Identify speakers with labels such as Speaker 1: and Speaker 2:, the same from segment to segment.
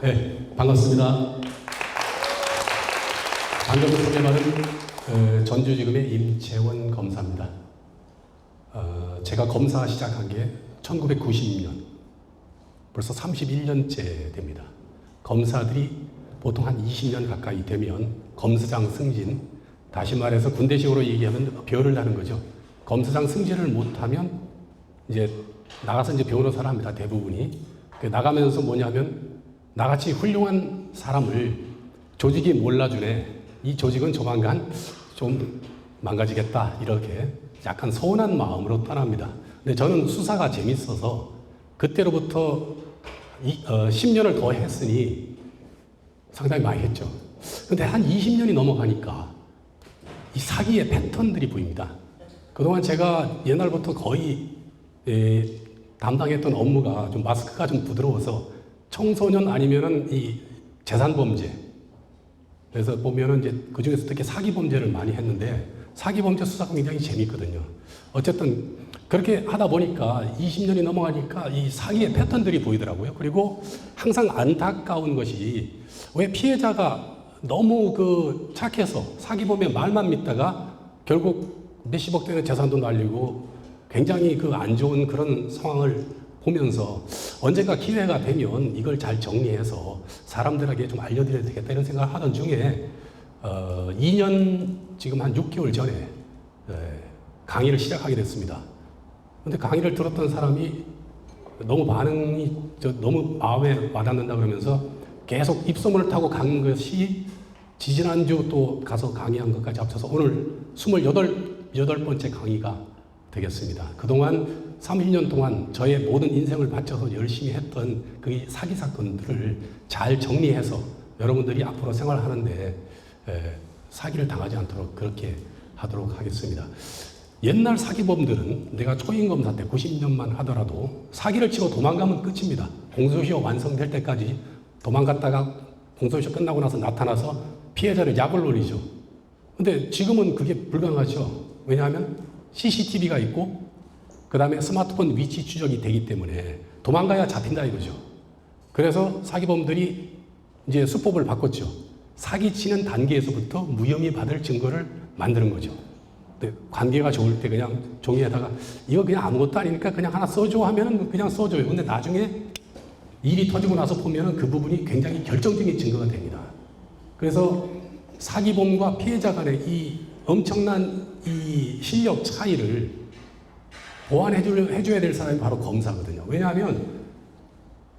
Speaker 1: 네, 반갑습니다. 방금 소개받은 전주지검의 임재원 검사입니다. 제가 검사 시작한 게 1990년, 벌써 31년째 됩니다. 검사들이 보통 한 20년 가까이 되면 검사장 승진, 다시 말해서 군대식으로 얘기하면 별을 다는 거죠. 검사장 승진을 못하면 이제 나가서 이제 변호사를 합니다. 대부분이. 나가면서 뭐냐면 나같이 훌륭한 사람을 조직이 몰라주네. 이 조직은 조만간 좀 망가지겠다. 이렇게 약간 서운한 마음으로 떠납니다. 근데 저는 수사가 재밌어서 그때로부터 10년을 더 했으니 상당히 많이 했죠. 근데 한 20년이 넘어가니까 이 사기의 패턴들이 보입니다. 그동안 제가 옛날부터 거의 담당했던 업무가 좀 마스크가 좀 부드러워서 청소년 아니면은 이 재산범죄. 그래서 보면은 이제 그 중에서 특히 사기범죄를 많이 했는데 사기범죄 수사가 굉장히 재밌거든요. 어쨌든 그렇게 하다 보니까 20년이 넘어가니까 이 사기의 패턴들이 보이더라고요. 그리고 항상 안타까운 것이 왜 피해자가 너무 착해서 사기범의 말만 믿다가 결국 몇십억 되는 재산도 날리고 굉장히 안 좋은 그런 상황을 보면서 언젠가 기회가 되면 이걸 잘 정리해서 사람들에게 좀 알려드려야 되겠다 이런 생각을 하던 중에 2년 지금 한 6개월 전에 강의를 시작하게 됐습니다. 근데 강의를 들었던 사람이 너무 반응이 너무 마음에 와닿는다 그러면서 계속 입소문을 타고 간 것이 지지난주 또 가서 강의한 것까지 합쳐서 오늘 28번째 강의가 되겠습니다. 그동안 30년 동안 저의 모든 인생을 바쳐서 열심히 했던 그 사기 사건들을 잘 정리해서 여러분들이 앞으로 생활하는데 사기를 당하지 않도록 그렇게 하도록 하겠습니다. 옛날 사기범들은 내가 초임검사 때 90년만 하더라도 사기를 치고 도망가면 끝입니다. 공소시효 완성될 때까지 도망갔다가 공소시효 끝나고 나서 나타나서 피해자를 약을 노리죠. 근데 지금은 그게 불가능하죠. 왜냐하면 CCTV가 있고 그 다음에 스마트폰 위치 추적이 되기 때문에 도망가야 잡힌다 이거죠. 그래서 사기범들이 이제 수법을 바꿨죠. 사기치는 단계에서부터 무혐의 받을 증거를 만드는 거죠. 근데 관계가 좋을 때 그냥 종이에다가 이거 그냥 아무것도 아니니까 그냥 하나 써줘 하면은 그냥 써줘요. 근데 나중에 일이 터지고 나서 보면은 그 부분이 굉장히 결정적인 증거가 됩니다. 그래서 사기범과 피해자 간의 이 엄청난 이 실력 차이를 보완해줘야 될 사람이 바로 검사거든요. 왜냐하면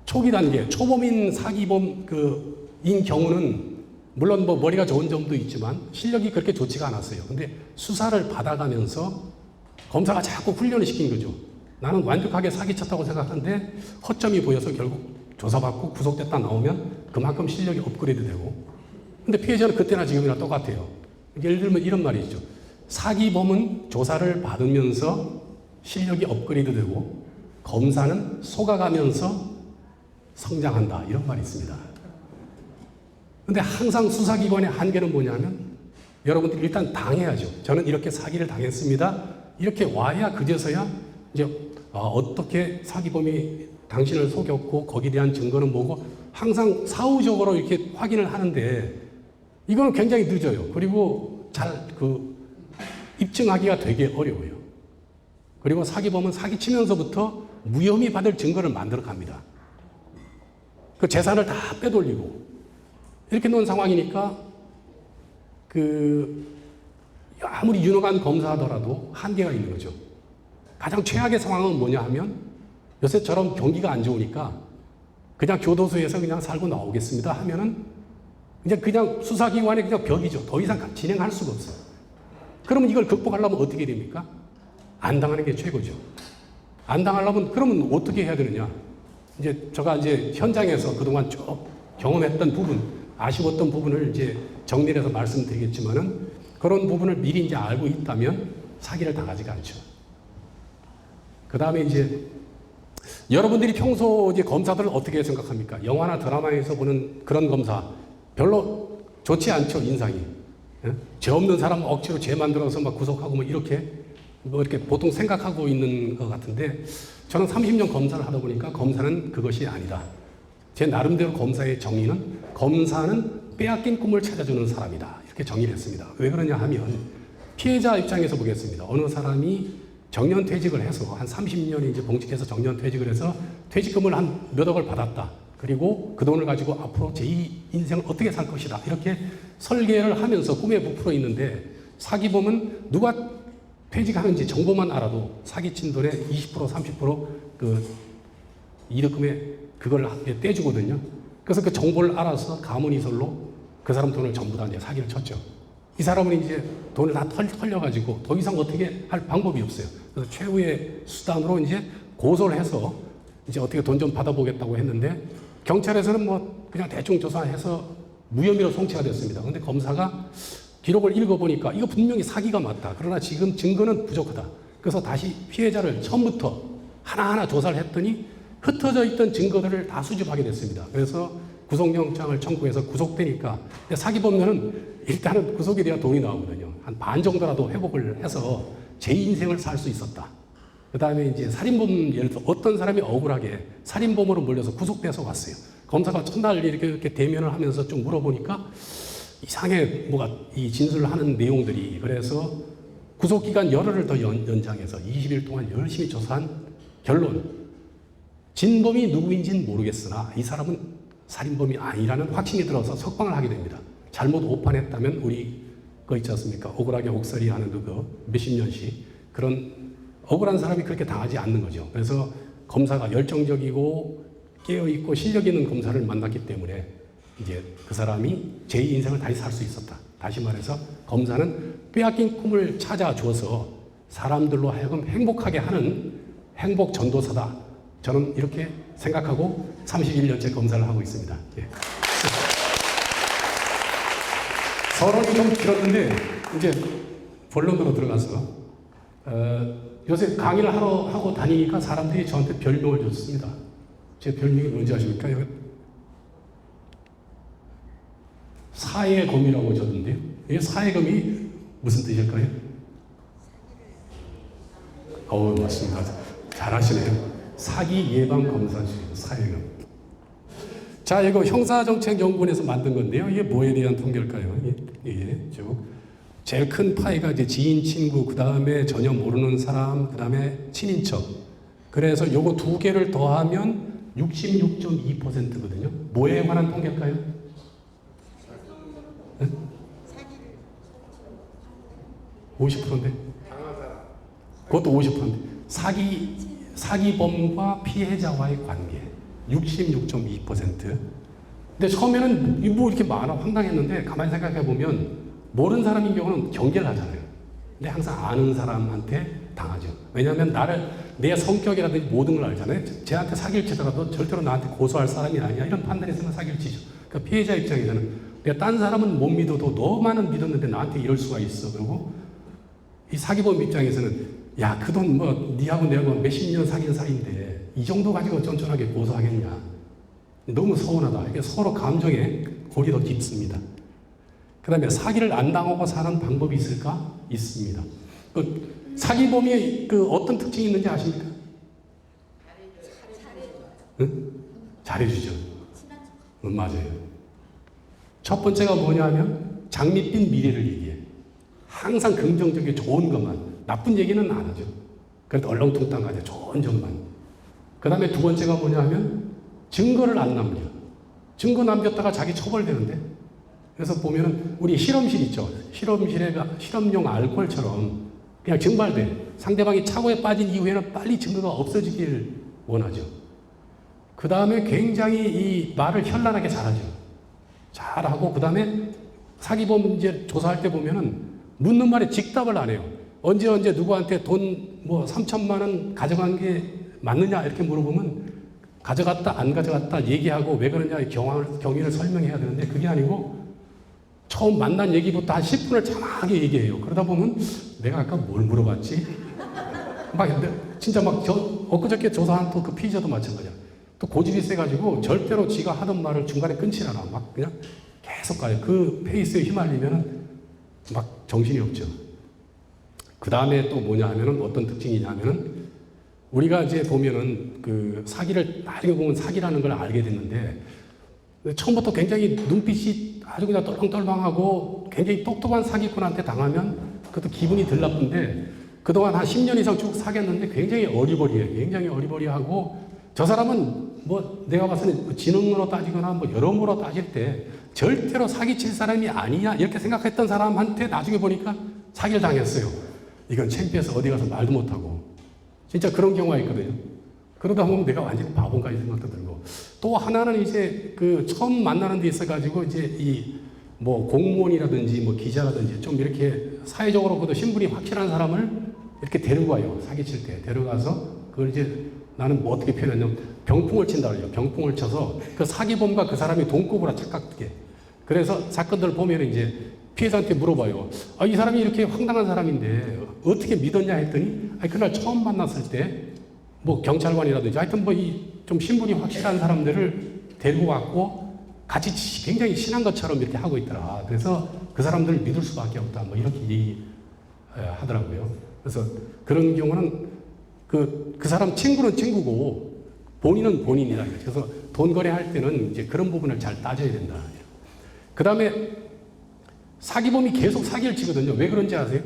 Speaker 1: 초기 단계, 초범인 사기범인 경우는 물론 뭐 머리가 좋은 점도 있지만 실력이 그렇게 좋지가 않았어요. 근데 수사를 받아가면서 검사가 자꾸 훈련을 시킨 거죠. 나는 완벽하게 사기쳤다고 생각하는데 허점이 보여서 결국 조사받고 구속됐다 나오면 그만큼 실력이 업그레이드 되고 근데 피해자는 그때나 지금이나 똑같아요. 예를 들면 이런 말이 있죠. 사기범은 조사를 받으면서 실력이 업그레이드 되고 검사는 속아가면서 성장한다. 이런 말이 있습니다. 근데 항상 수사기관의 한계는 뭐냐면 여러분들이 일단 당해야죠. 저는 이렇게 사기를 당했습니다. 이렇게 와야 그제서야 이제 어떻게 사기범이 당신을 속였고 거기에 대한 증거는 뭐고 항상 사후적으로 이렇게 확인을 하는데 이거는 굉장히 늦어요. 그리고 잘 입증하기가 되게 어려워요. 그리고 사기범은 사기치면서부터 무혐의 받을 증거를 만들어 갑니다. 그 재산을 다 빼돌리고 이렇게 놓은 상황이니까 아무리 유능한 검사하더라도 한계가 있는 거죠. 가장 최악의 상황은 뭐냐 하면 요새처럼 경기가 안 좋으니까 그냥 교도소에서 그냥 살고 나오겠습니다 하면은 그냥 수사기관의 그냥 벽이죠. 더 이상 진행할 수가 없어요. 그러면 이걸 극복하려면 어떻게 됩니까? 안 당하는 게 최고죠. 안 당하려면 그러면 어떻게 해야 되느냐? 제가 현장에서 그동안 쭉 경험했던 부분, 아쉬웠던 부분을 정리를 해서 말씀드리겠지만은 그런 부분을 미리 이제 알고 있다면 사기를 당하지가 않죠. 그 다음에 여러분들이 평소 검사들을 어떻게 생각합니까? 영화나 드라마에서 보는 그런 검사 별로 좋지 않죠, 인상이. 예? 죄 없는 사람 억지로 죄 만들어서 막 구속하고 이렇게 보통 생각하고 있는 것 같은데 저는 30년 검사를 하다 보니까 검사는 그것이 아니다. 제 나름대로 검사의 정의는 검사는 빼앗긴 꿈을 찾아주는 사람이다. 이렇게 정의를 했습니다. 왜 그러냐 하면 피해자 입장에서 보겠습니다. 어느 사람이 정년퇴직을 해서 한 30년이 이제 봉직해서 정년퇴직을 해서 퇴직금을 한 몇 억을 받았다. 그리고 그 돈을 가지고 앞으로 제2 인생을 어떻게 살 것이다. 이렇게 설계를 하면서 꿈에 부풀어 있는데 사기범은 누가 퇴직하는지 정보만 알아도 사기친 돈의 20% 30% 이득금에 그걸 떼주거든요. 그래서 그 정보를 알아서 가문이설로 그 사람 돈을 전부 다 이제 사기를 쳤죠. 이 사람은 이제 돈을 다 털려가지고 더 이상 어떻게 할 방법이 없어요. 그래서 최후의 수단으로 이제 고소를 해서 이제 어떻게 돈 좀 받아보겠다고 했는데 경찰에서는 뭐 그냥 대충 조사해서 무혐의로 송치가 됐습니다. 근데 검사가 기록을 읽어보니까 이거 분명히 사기가 맞다. 그러나 지금 증거는 부족하다. 그래서 다시 피해자를 처음부터 하나하나 조사를 했더니 흩어져 있던 증거들을 다 수집하게 됐습니다. 그래서 구속영장을 청구해서 구속되니까 사기범면은 일단은 구속에 대한 돈이 나오거든요. 한 반 정도라도 회복을 해서 제 인생을 살 수 있었다. 그 다음에 이제 살인범, 예를 들어 어떤 사람이 억울하게 살인범으로 몰려서 구속돼서 왔어요. 검사가 첫날 이렇게 대면을 하면서 좀 물어보니까 이상하게 뭐가 이 진술을 하는 내용들이 그래서 구속기간 열흘을 더 연장해서 20일 동안 열심히 조사한 결론. 진범이 누구인지는 모르겠으나 이 사람은 살인범이 아니라는 확신이 들어서 석방을 하게 됩니다. 잘못 오판했다면 우리 거 있지 않습니까? 억울하게 옥살이 하는 몇십 년씩 그런 억울한 사람이 그렇게 당하지 않는 거죠. 그래서 검사가 열정적이고 깨어있고 실력 있는 검사를 만났기 때문에 이제 그 사람이 제2 인생을 다시 살 수 있었다. 다시 말해서 검사는 빼앗긴 꿈을 찾아줘서 사람들로 하여금 행복하게 하는 행복 전도사다. 저는 이렇게 생각하고 31년째 검사를 하고 있습니다. 예. 서론이 좀 길었는데 이제 본론으로 들어가서 요새 강의를 하고 다니니까 사람들이 저한테 별명을 줬습니다. 제 별명이 뭔지 아십니까? 사예검이라고 줬는데요. 이게 사예검이 무슨 뜻일까요? 맞습니다. 잘하시네요. 사기 예방 검사실이에요. 사예검. 자, 이거 형사정책연구원에서 만든 건데요. 이게 뭐에 대한 통계일까요? 이게 쭉 제일 큰 파이가 이제 지인, 친구, 그 다음에 전혀 모르는 사람, 그 다음에 친인척. 그래서 요거 두 개를 더하면 66.2%거든요. 뭐에 관한 통계일까요? 네? 50%인데? 그것도 50%인데. 사기범과 피해자와의 관계. 66.2%. 근데 처음에는 뭐 이렇게 많아 황당했는데 가만히 생각해 보면 모르는 사람인 경우는 경계를 하잖아요. 근데 항상 아는 사람한테 당하죠. 왜냐하면 내 성격이라든지 모든 걸 알잖아요. 쟤한테 사기를 치더라도 절대로 나한테 고소할 사람이 아니야. 이런 판단에서는 사기를 치죠. 그러니까 피해자 입장에서는 내가 딴 사람은 못 믿어도 너만은 믿었는데 나한테 이럴 수가 있어. 그리고 이 사기범 입장에서는 야, 그 돈 니하고 내하고 몇십 년 사귄 사이인데 이 정도 가지고 쫀쫀하게 고소하겠냐. 너무 서운하다. 이게 서로 감정에 골이 더 깊습니다. 그 다음에 사기를 안 당하고 사는 방법이 있을까? 있습니다. 사기범이 어떤 특징이 있는지 아십니까? 응? 잘해주죠. 맞아요. 첫 번째가 뭐냐면 장밋빛 미래를 얘기해. 항상 긍정적이고 좋은 것만. 나쁜 얘기는 안 하죠. 그래도 얼렁뚱땅하죠. 좋은 점만. 그 다음에 두 번째가 뭐냐 하면 증거를 안 남겨. 증거 남겼다가 자기 처벌되는데. 그래서 보면은 우리 실험실 있죠. 실험실에 실험용 알코올처럼 그냥 증발돼. 상대방이 차고에 빠진 이후에는 빨리 증거가 없어지길 원하죠. 그 다음에 굉장히 이 말을 현란하게 잘하죠. 잘하고 그 다음에 사기범 이제 조사할 때 보면은 묻는 말에 직답을 안 해요. 언제 누구한테 돈 3천만 원 가져간 게 맞느냐 이렇게 물어보면 가져갔다 안 가져갔다 얘기하고 왜 그러냐 경위를 설명해야 되는데 그게 아니고 처음 만난 얘기부터 한 10분을 장하게 얘기해요. 그러다 보면 내가 아까 뭘 물어봤지? 진짜 엊그저께 조사한 또 그 피의자도 마찬가지야. 또 고집이 세가지고 절대로 지가 하던 말을 중간에 끊지 않아. 막 그냥 계속 가요. 그 페이스에 휘말리면은 막 정신이 없죠. 그 다음에 또 뭐냐 하면은 어떤 특징이냐 하면은 우리가 이제 보면은 그 사기를 나중에 보면 사기라는 걸 알게 됐는데 처음부터 굉장히 눈빛이 아주 그냥 떨렁떨렁하고 굉장히 똑똑한 사기꾼한테 당하면 그것도 기분이 덜 나쁜데 그동안 한 10년 이상 쭉 사귀었는데 굉장히 어리버리해요. 굉장히 어리버리하고 저 사람은 뭐 내가 봐서는 지능으로 따지거나 뭐 여러모로 따질 때 절대로 사기칠 사람이 아니냐 이렇게 생각했던 사람한테 나중에 보니까 사기를 당했어요. 이건 창피해서 어디 가서 말도 못하고 진짜 그런 경우가 있거든요. 그러다 보면 내가 완전히 바본가 이 생각도 들고 또 하나는 이제 그 처음 만나는 데 있어가지고 이제 이 뭐 공무원이라든지 뭐 기자라든지 좀 이렇게 사회적으로 그래도 신분이 확실한 사람을 이렇게 데리고 와요. 사기칠 때 데려가서 그걸 이제 나는 뭐 어떻게 표현하냐면 병풍을 친다 그래요. 병풍을 쳐서 그 사기범과 그 사람이 동급으로 착각되게. 그래서 사건들을 보면 이제 피해자한테 물어봐요. 아, 이 사람이 이렇게 황당한 사람인데 어떻게 믿었냐 했더니 아니, 그날 처음 만났을 때 뭐 경찰관이라든지 하여튼 뭐 이 좀 신분이 확실한 사람들을 데리고 왔고 같이 굉장히 친한 것처럼 이렇게 하고 있더라. 그래서 그 사람들을 믿을 수밖에 없다. 뭐 이렇게 얘기하더라고요. 그래서 그런 경우는 그 사람 친구는 친구고 본인은 본인이다. 그래서 돈 거래할 때는 이제 그런 부분을 잘 따져야 된다. 그 다음에 사기범이 계속 사기를 치거든요. 왜 그런지 아세요?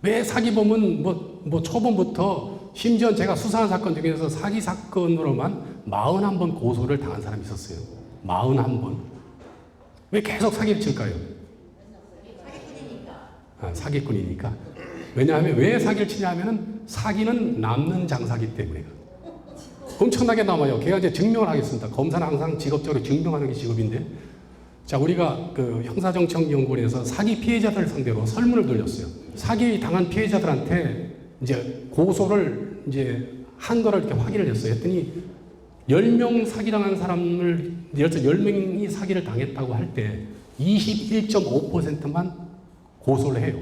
Speaker 1: 왜 사기범은 뭐 초범부터 심지어 제가 수사한 사건 중에서 사기 사건으로만 41번 고소를 당한 사람이 있었어요. 41번. 왜 계속 사기를 칠까요? 사기꾼이니까. 왜냐하면 왜 사기를 치냐 하면은 사기는 남는 장사기 때문에. 엄청나게 남아요. 걔가 이제 증명을 하겠습니다. 검사는 항상 직업적으로 증명하는 게 직업인데. 자, 우리가 그 형사정책연구원에서 사기 피해자들 상대로 설문을 돌렸어요. 사기 당한 피해자들한테 이제 고소를 이제 한 거를 이렇게 확인을 했어요. 했더니 10명 사기당한 사람을, 예를 들어 10명이 사기를 당했다고 할 때 21.5%만 고소를 해요.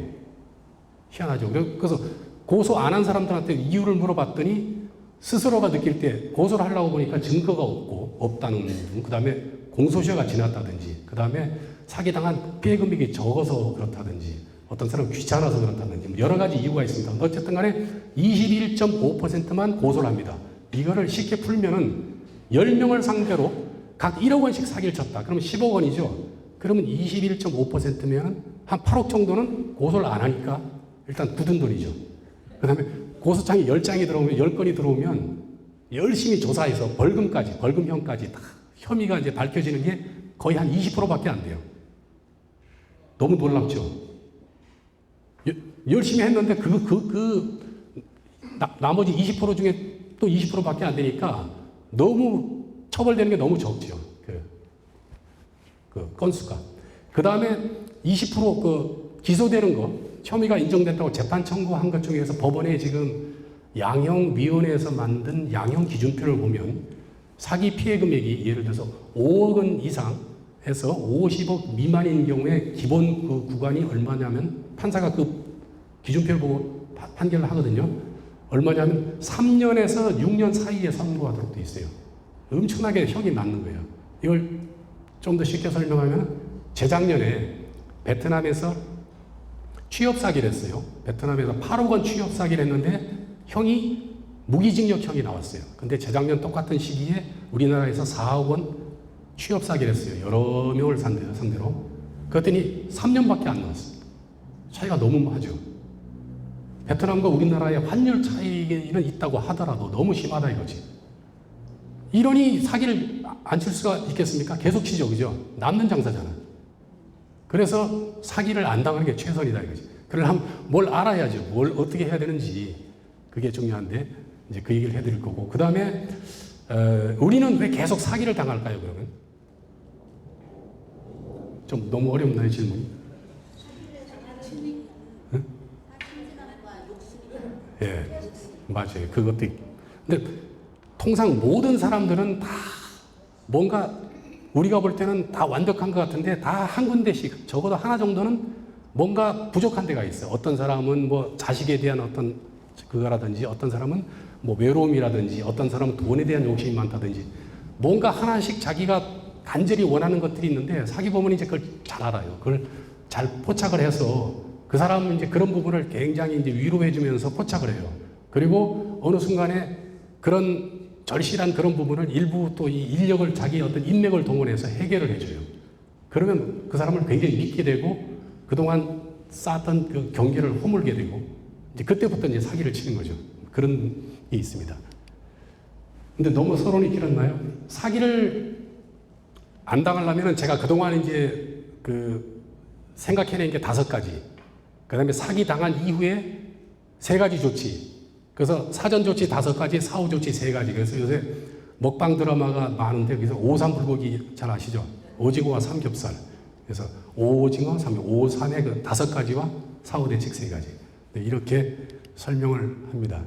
Speaker 1: 희한하죠. 그래서 고소 안 한 사람들한테 이유를 물어봤더니 스스로가 느낄 때 고소를 하려고 보니까 증거가 없다는 부분, 그 다음에 공소시효가 지났다든지, 그 다음에 사기당한 피해 금액이 적어서 그렇다든지, 어떤 사람은 귀찮아서 그렇다든지, 뭐 여러 가지 이유가 있습니다. 어쨌든 간에 21.5%만 고소를 합니다. 이거를 쉽게 풀면은 10명을 상대로 각 1억 원씩 사기를 쳤다. 그러면 10억 원이죠. 그러면 21.5%면 한 8억 정도는 고소를 안 하니까 일단 굳은 돈이죠. 그 다음에 고소장이 10장이 들어오면, 10건이 들어오면 열심히 조사해서 벌금형까지 다 혐의가 이제 밝혀지는 게 거의 한 20%밖에 안 돼요. 너무 놀랍죠? 열심히 했는데 나머지 20% 중에 또 20%밖에 안 되니까 너무 처벌되는 게 너무 적죠. 그 건수가. 그 다음에 20% 기소되는 거, 혐의가 인정됐다고 재판 청구한 것 중에서 법원에 지금 양형위원회에서 만든 양형 기준표를 보면 사기 피해 금액이 예를 들어서 5억 원 이상 해서 50억 미만인 경우에 기본 그 구간이 얼마냐면 판사가 그 기준표를 보고 판결을 하거든요. 얼마냐면 3년에서 6년 사이에 선고하도록 돼 있어요. 엄청나게 형이 맞는 거예요. 이걸 좀 더 쉽게 설명하면 재작년에 베트남에서 취업 사기를 했어요. 베트남에서 8억 원 취업 사기를 했는데 형이 무기징역형이 나왔어요. 근데 재작년 똑같은 시기에 우리나라에서 4억 원 취업 사기를 했어요. 여러 명을 상대로. 그랬더니 3년밖에 안 나왔어요. 차이가 너무 하죠. 베트남과 우리나라의 환율 차이는 있다고 하더라도 너무 심하다 이거지. 이러니 사기를 안 칠 수가 있겠습니까? 계속 치죠, 그죠? 남는 장사잖아. 그래서 사기를 안 당하는 게 최선이다 이거지. 그러려면 뭘 알아야죠. 뭘 어떻게 해야 되는지. 그게 중요한데 이제 그 얘기를 해드릴 거고. 그 다음에 우리는 왜 계속 사기를 당할까요? 그러면 좀 너무 어렵나요 질문이? 응? 예, 맞아요. 그것도. 근데 통상 모든 사람들은 다 뭔가 우리가 볼 때는 다 완벽한 것 같은데 다 한 군데씩 적어도 하나 정도는 뭔가 부족한 데가 있어요. 어떤 사람은 뭐 자식에 대한 어떤 그거라든지, 어떤 사람은 뭐 외로움이라든지, 어떤 사람은 돈에 대한 욕심이 많다든지, 뭔가 하나씩 자기가 간절히 원하는 것들이 있는데 사기범은 이제 그걸 잘 알아요. 그걸 잘 포착을 해서 그 사람은 이제 그런 부분을 굉장히 이제 위로해주면서 포착을 해요. 그리고 어느 순간에 그런 절실한 그런 부분을 일부 또 이 인력을 자기 어떤 인맥을 동원해서 해결을 해줘요. 그러면 그 사람을 굉장히 믿게 되고 그동안 쌓았던 그 경계를 허물게 되고 이제 그때부터 이제 사기를 치는 거죠. 그런 게 있습니다. 근데 너무 서론이 길었나요? 사기를 안 당하려면 제가 그동안 이제 그 생각해낸 게 5가지. 그 다음에 사기 당한 이후에 3가지 조치. 그래서 사전 조치 5가지, 사후 조치 3가지. 그래서 요새 먹방 드라마가 많은데 그래서 오삼불고기 잘 아시죠? 오징어와 삼겹살. 그래서 오징어, 오삼의 그 5가지와 사후 대책 3가지. 네, 이렇게 설명을 합니다.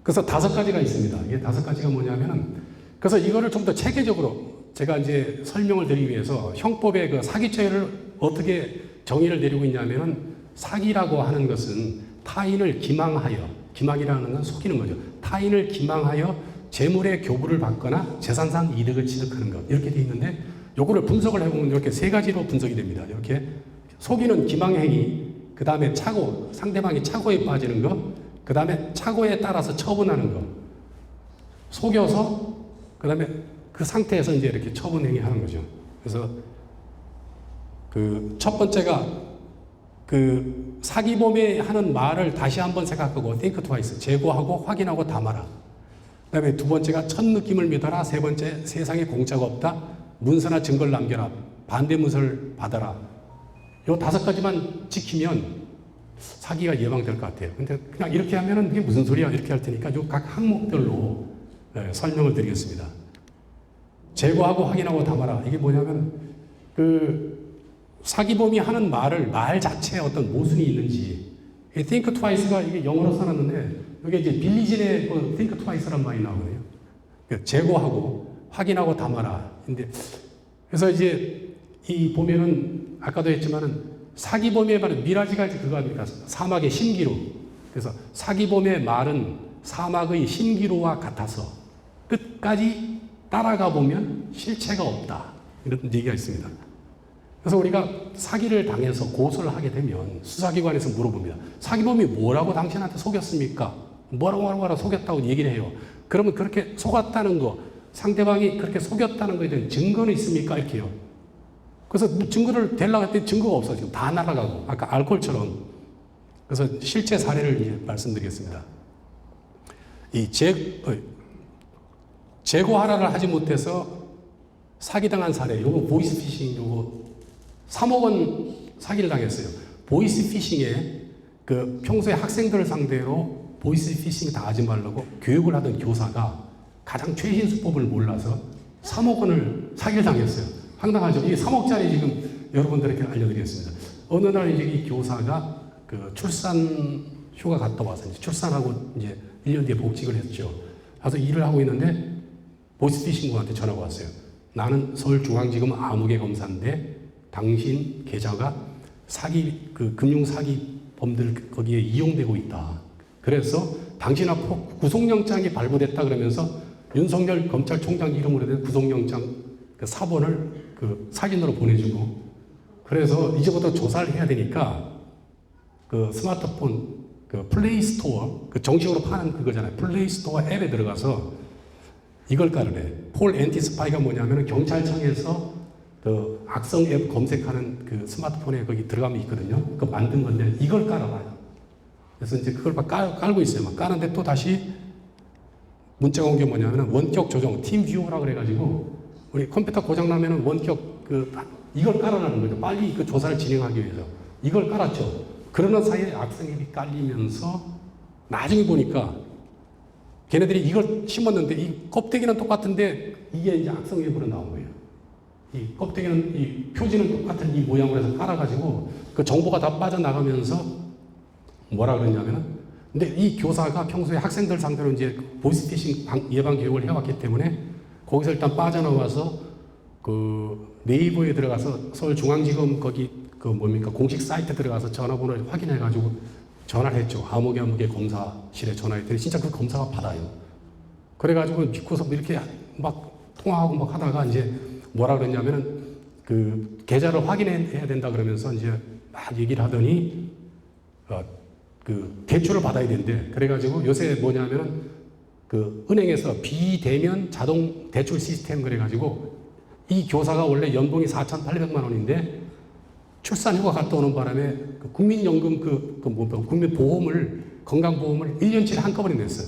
Speaker 1: 그래서 5가지가 있습니다. 이게 5가지가 뭐냐면은 그래서 이거를 좀 더 체계적으로 제가 이제 설명을 드리기 위해서 형법의 그 사기죄를 어떻게 정의를 내리고 있냐면은 사기라고 하는 것은 타인을 기망하여, 기망이라는 건 속이는 거죠. 타인을 기망하여 재물의 교부를 받거나 재산상 이득을 취득하는 것. 이렇게 되어 있는데 요거를 분석을 해보면 이렇게 3가지로 분석이 됩니다. 이렇게 속이는 기망행위, 그 다음에 착오, 상대방이 착오에 빠지는 것, 그 다음에 착오에 따라서 처분하는 것. 속여서 그 다음에 그 상태에서 이제 이렇게 처분행위 하는 거죠. 그래서 그 첫 번째가 그 사기범이 하는 말을 다시 한번 생각하고 think twice, 재고하고 확인하고 담아라. 그 다음에 2번째가 첫 느낌을 믿어라. 3번째 세상에 공짜가 없다. 문서나 증거를 남겨라. 반대 문서를 받아라. 요 5가지만 지키면 사기가 예방될 것 같아요. 근데 그냥 이렇게 하면은 이게 무슨 소리야? 이렇게 할 테니까 요 각 항목별로 설명을 드리겠습니다. 제거하고 확인하고 담아라. 이게 뭐냐면 그 사기범이 하는 말 자체에 어떤 모순이 있는지. think twice가 이게 영어로 써놨는데 이게 이제 빌리진의 그 think twice란 말이 나오거든요. 제거하고 확인하고 담아라. 근데 그래서 이제 이 보면은 아까도 했지만은 사기범의 말은 미라지가 그거 아닙니까? 사막의 신기루. 그래서 사기범의 말은 사막의 신기루와 같아서 끝까지 따라가 보면 실체가 없다. 이런 얘기가 있습니다. 그래서 우리가 사기를 당해서 고소를 하게 되면 수사기관에서 물어봅니다. 사기범이 뭐라고 당신한테 속였습니까? 뭐라고 속였다고 얘기를 해요. 그러면 그렇게 속았다는 거, 상대방이 그렇게 속였다는 거에 대한 증거는 있습니까? 이렇게 해요. 그래서 증거를 대려고 했더니 증거가 없어. 지금 다 날아가고. 아까 알코올처럼. 그래서 실제 사례를 이제 말씀드리겠습니다. 이 재고하라를 하지 못해서 사기당한 사례. 요거 보이스피싱 요거 3억 원 사기를 당했어요. 보이스피싱에 그 평소에 학생들을 상대로 보이스피싱 다 하지 말라고 교육을 하던 교사가 가장 최신 수법을 몰라서 3억 원을 사기를 당했어요. 황당하죠. 이게 3억짜리 지금 여러분들에게 알려드리겠습니다. 어느 날 이제 이 교사가 그 출산 휴가 갔다 와서 이제 출산하고 이제 1년 뒤에 복직을 했죠. 가서 일을 하고 있는데 보이스피싱한테 전화가 왔어요. 나는 서울중앙지검 아무개 검사인데 당신 계좌가 사기 그 금융 사기 범들 거기에 이용되고 있다. 그래서 당신 앞으로 구속영장이 발부됐다 그러면서 윤석열 검찰총장 이름으로 된 구속영장 그 사본을 그 사진으로 보내주고 그래서 이제부터 조사를 해야 되니까 그 스마트폰 그 플레이스토어 그 정식으로 파는 그거잖아요. 플레이스토어 앱에 들어가서 이걸 깔으래. 폴 앤티스파이가 뭐냐면 경찰청에서 그 악성 앱 검색하는 그 스마트폰에 거기 들어가면 있거든요. 그거 만든 건데 이걸 깔아봐요. 그래서 이제 그걸 막 깔고 있어요. 막 까는데 또 다시 문자가 온 게 뭐냐면 원격 조정, 팀 뷰어라 그래가지고 우리 컴퓨터 고장 나면은 원격 그 이걸 깔아라는 거죠. 빨리 그 조사를 진행하기 위해서 이걸 깔았죠. 그러는 사이에 악성 앱이 깔리면서 나중에 보니까 걔네들이 이걸 심었는데 이 껍데기는 똑같은데 이게 이제 악성 앱으로 나온 거예요. 이 껍데기는 이 표지는 똑같은 이 모양으로 해서 깔아가지고 그 정보가 다 빠져나가면서 뭐라 그러냐면은 근데 이 교사가 평소에 학생들 상대로 이제 보이스피싱 예방 교육을 해왔기 때문에 거기서 일단 빠져나와서 그 네이버에 들어가서 서울중앙지검 거기 그 뭡니까 공식 사이트 들어가서 전화번호를 확인해가지고 전화를 했죠. 아무개 검사실에 전화했더니 진짜 그 검사가 받아요. 그래가지고 믿고서 이렇게 막 통화하고 막 하다가 이제 뭐라 그랬냐면은 그 계좌를 확인해야 된다 그러면서 이제 막 얘기를 하더니 그 대출을 받아야 된대. 그래가지고 요새 뭐냐면은 그 은행에서 비대면 자동 대출 시스템 그래가지고 이 교사가 원래 연봉이 4,800만 원인데 출산휴가 갔다 오는 바람에 그 국민연금 국민보험을 건강보험을 1년치를 한꺼번에 냈어요.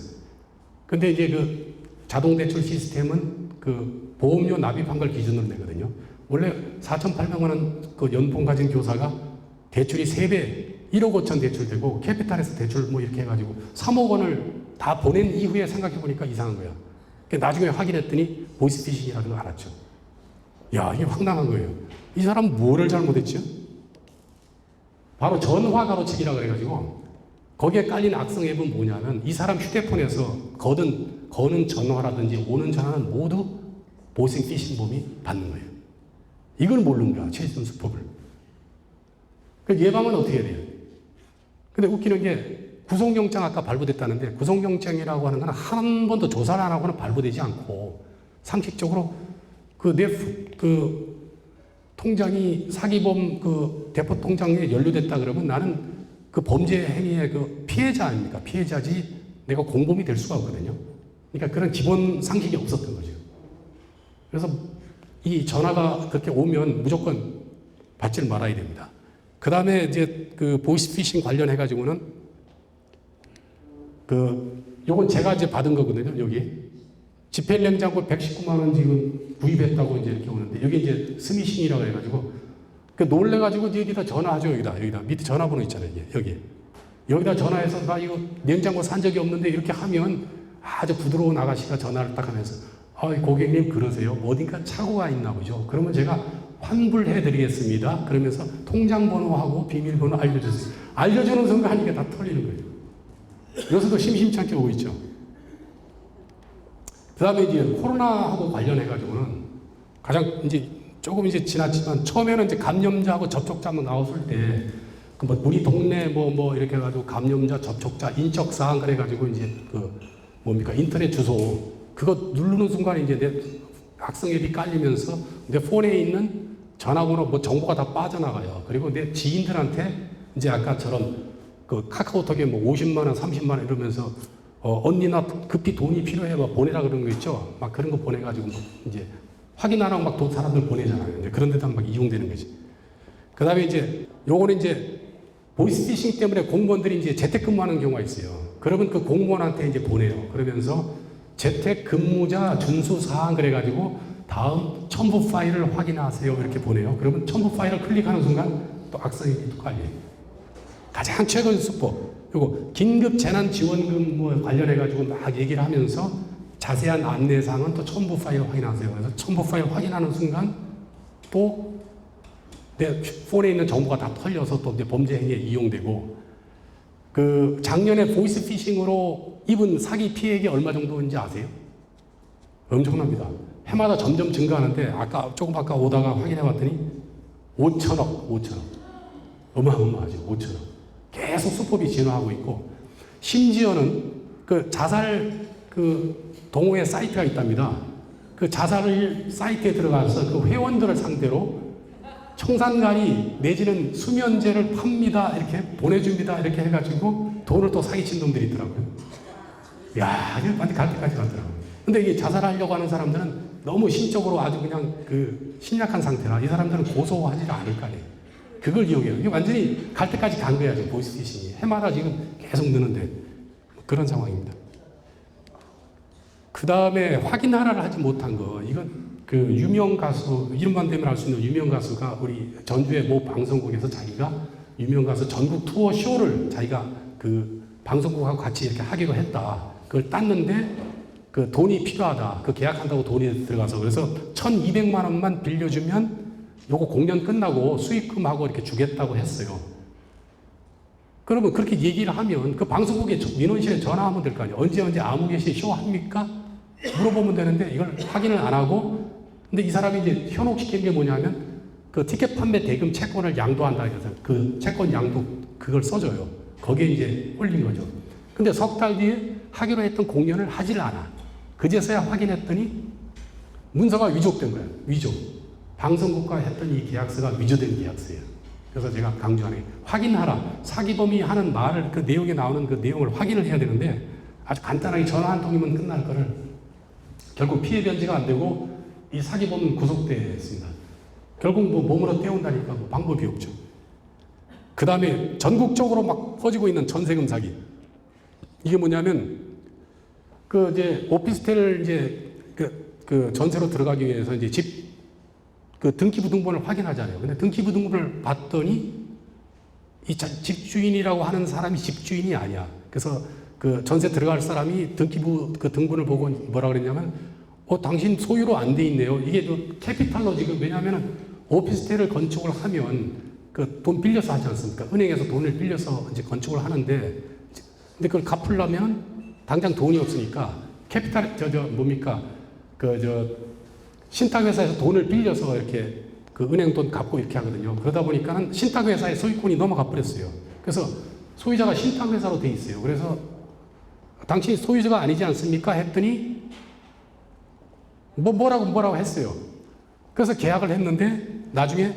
Speaker 1: 근데 이제 그 자동대출 시스템은 그 보험료 납입한 걸 기준으로 내거든요. 원래 4,800만 원 그 연봉 가진 교사가 대출이 3배, 1억 5천 대출되고 캐피탈에서 대출 뭐 이렇게 해가지고 3억 원을 다 보낸 이후에 생각해보니까 이상한 거야. 나중에 확인했더니 보이스피싱이라는 걸 알았죠. 야, 이게 황당한 거예요. 이 사람은 뭐를 잘못했죠? 바로 전화 가로치기라 그래가지고 거기에 깔린 악성 앱은 뭐냐면 이 사람 휴대폰에서 거는 전화라든지 오는 전화는 모두 보이스피싱범이 받는 거예요. 이걸 모르는 거야, 최신 수법을. 그 예방은 어떻게 해야 돼요? 근데 웃기는 게 구속영장 아까 발부됐다는데 구속영장이라고 하는 건 한 번도 조사를 안 하고는 발부되지 않고 상식적으로 그 통장이 사기범 그 대포 통장에 연루됐다 그러면 나는 그 범죄 행위의 그 피해자 아닙니까? 피해자지 내가 공범이 될 수가 없거든요. 그러니까 그런 기본 상식이 없었던 거죠. 그래서 이 전화가 그렇게 오면 무조건 받지 말아야 됩니다. 그 다음에 이제 그 보이스피싱 관련해가지고는 요건 제가 이제 받은 거거든요, 여기. 집행냉장고 119만 원 지금 구입했다고 이제 이렇게 오는데, 여기 이제 스미싱이라고 해가지고, 놀래가지고 여기다 전화하죠, 여기다. 밑에 전화번호 있잖아요, 이게. 여기다 전화해서 나 이거 냉장고 산 적이 없는데 이렇게 하면 아주 부드러운 아가씨가 전화를 딱 하면서 고객님 그러세요? 어딘가 착오가 있나 보죠. 그러면 제가 환불해 드리겠습니다. 그러면서 통장 번호하고 비밀번호 알려주세요. 알려주는 순간 이게 다 털리는 거예요. 요새도 심심찮게 오고 있죠. 그 다음에 이제 코로나하고 관련해가지고는 가장 이제 조금 이제 지났지만 처음에는 이제 감염자하고 접촉자만 나왔을 때 우리 동네 뭐 이렇게 해가지고 감염자, 접촉자, 인적사항 그래가지고 이제 인터넷 주소 그거 누르는 순간 이제 내 악성 앱이 깔리면서 내 폰에 있는 전화번호 뭐 정보가 다 빠져나가요. 그리고 내 지인들한테 이제 아까처럼 그 카카오톡에 뭐 50만 원, 30만 원 이러면서 언니 나 급히 돈이 필요해 막 보내라 그런 거 있죠. 막 그런 거 보내가지고 이제 확인 안 하고 막 돈 사람들 보내잖아요. 이제 그런 데다 막 이용되는 거지. 그 다음에 이제 요거는 이제 보이스피싱 때문에 공무원들이 이제 재택근무하는 경우가 있어요. 그러면 그 공무원한테 이제 보내요. 그러면서 재택근무자 준수사항 그래가지고 다음 첨부 파일을 확인하세요 이렇게 보내요. 그러면 첨부 파일을 클릭하는 순간 또 악성이 또 깔려요. 가장 최근 수법 그리고 긴급재난지원금 뭐 관련해가지고 막 얘기를 하면서 자세한 안내사항은 또 첨부 파일 확인하세요. 그래서 첨부 파일 확인하는 순간 또 내 폰에 있는 정보가 다 털려서 또 범죄 행위에 이용되고 작년에 보이스피싱으로 입은 사기 피해액이 얼마 정도인지 아세요? 엄청납니다. 해마다 점점 증가하는데 조금 아까 오다가 확인해 봤더니 5천억. 어마어마하죠. 5천억. 계속 수법이 진화하고 있고 심지어는 자살 동호회 사이트가 있답니다. 자살 사이트에 들어가서 회원들을 상대로 청산가리 내지는 수면제를 팝니다. 이렇게 보내줍니다. 이렇게 해가지고 돈을 또 사기친 놈들이 있더라고요. 야, 이거 완전 갈 때까지 가더라고요. 근데 이게 자살하려고 하는 사람들은 너무 신적으로 아주 그냥 심약한 상태라 이 사람들은 고소하지를 않을 거 아니에요. 그걸 이용해요. 이게 완전히 갈 때까지 간 거야, 지금 보이스피싱이. 해마다 지금 계속 느는데 그런 상황입니다. 그 다음에 확인하라를 하지 못한 거, 이건 유명 가수, 이름만 대면 알 수 있는 유명 가수가 우리 전주의 모 방송국에서 자기가 유명 가수 전국 투어 쇼를 자기가 방송국하고 같이 이렇게 하기로 했다. 그걸 땄는데 돈이 필요하다. 계약한다고 돈이 들어가서 그래서 1,200만 원만 빌려주면 요거 공연 끝나고 수익금하고 이렇게 주겠다고 했어요. 그러면 그렇게 얘기를 하면 방송국에 민원실에 전화하면 될 거 아니에요. 언제 아무개시 쇼 합니까? 물어보면 되는데 이걸 확인을 안 하고 근데 이 사람이 이제 현혹시킨 게 뭐냐면 티켓 판매 대금 채권을 양도한다 해서 채권 양도 그걸 써줘요. 거기에 이제 올린 거죠. 근데 석 달 뒤에 하기로 했던 공연을 하질 않아. 그제서야 확인했더니 문서가 위조된 거예요. 위조. 방송국과 했던 이 계약서가 위조된 계약서예요. 그래서 제가 강조하는 게 확인하라. 사기범이 하는 말을 그 내용에 나오는 그 내용을 확인을 해야 되는데 아주 간단하게 전화 한 통이면 끝날 거를 결국 피해 변제가 안 되고 이 사기범은 구속됐습니다. 결국 뭐 몸으로 때운다니까 뭐 방법이 없죠. 그 다음에 전국적으로 막 퍼지고 있는 전세금 사기. 이게 뭐냐면 그 이제 오피스텔 이제 그 전세로 들어가기 위해서 이제 집 그 등기부등본을 확인하잖아요. 근데 등기부등본을 봤더니 이 집주인이라고 하는 사람이 집주인이 아니야. 그래서 그 전세 들어갈 사람이 등기부 그 등본을 보고 뭐라 그랬냐면 당신 소유로 안 돼 있네요. 이게 그 캐피탈로 지금 왜냐하면 오피스텔을 건축을 하면 그 돈 빌려서 하지 않습니까? 은행에서 돈을 빌려서 이제 건축을 하는데 근데 그걸 갚으려면 당장 돈이 없으니까 캐피탈 뭡니까 신탁회사에서 돈을 빌려서 이렇게 그 은행 돈 갚고 이렇게 하거든요. 그러다 보니까는 신탁회사의 소유권이 넘어가 버렸어요. 그래서 소유자가 신탁회사로 돼 있어요. 그래서 당신이 소유자가 아니지 않습니까? 했더니 뭐라고 했어요. 그래서 계약을 했는데 나중에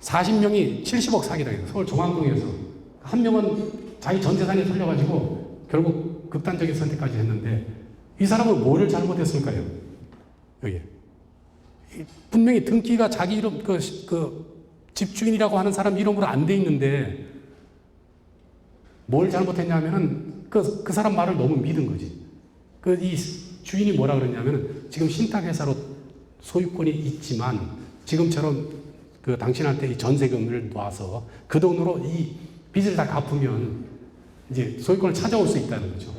Speaker 1: 40명이 70억 사기당했어요. 서울 종암동에서. 한 명은 자기 전 재산이 털려가지고 결국 극단적인 선택까지 했는데 이 사람은 뭐를 잘못했을까요? 여기 분명히 등기가 자기 이름 그 집주인이라고 하는 사람 이름으로 안 돼 있는데 뭘 잘못했냐면은 그 사람 말을 너무 믿은 거지. 이 주인이 뭐라 그랬냐면은 지금 신탁회사로 소유권이 있지만 지금처럼 그 당신한테 이 전세금을 놔서 그 돈으로 이 빚을 다 갚으면 이제 소유권을 찾아올 수 있다는 거죠.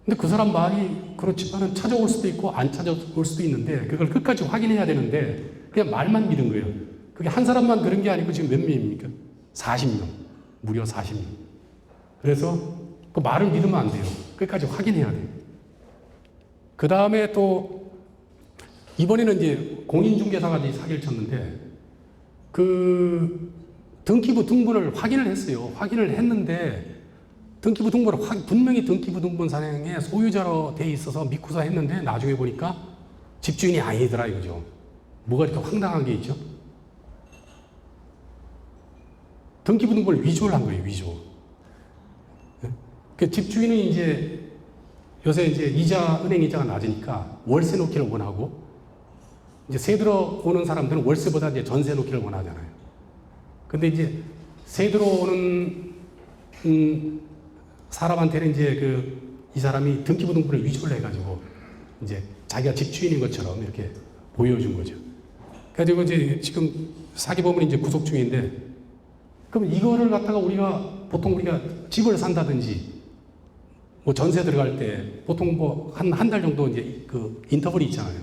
Speaker 1: 근데 그 사람 말이 그렇지만은 찾아올 수도 있고 안 찾아올 수도 있는데 그걸 끝까지 확인해야 되는데 그냥 말만 믿은 거예요. 그게 한 사람만 그런 게 아니고 지금 몇 명입니까? 40명. 무려 40명. 그래서 그 말을 믿으면 안 돼요. 끝까지 확인해야 돼요. 그 다음에 또 이번에는 이제 공인중개사가 사기를 쳤는데 그 등기부 등본을 확인을 했어요. 확인을 했는데 등기부 등본을 분명히 등기부 등본 산행에 소유자로 돼 있어서 믿고서 했는데 나중에 보니까 집주인이 아니더라 이거죠. 뭐가 이렇게 황당한 게 있죠? 등기부 등본을 위조를 한 거예요. 위조. 그 집주인은 이제 요새 이제 은행 이자가 낮으니까 월세 놓기를 원하고 이제 세 들어오는 사람들은 월세보다 이제 전세 놓기를 원하잖아요. 근데 이제 세 들어오는 사람한테는 이제 이 사람이 등기부 등본을 위조를 해가지고 이제 자기가 집주인인 것처럼 이렇게 보여준 거죠. 그래가지고 이제 지금 사기범은 이제 구속 중인데 그럼 이거를 갖다가 보통 우리가 집을 산다든지 뭐 전세 들어갈 때 보통 뭐 한 달 정도 이제 그 인터벌이 있잖아요.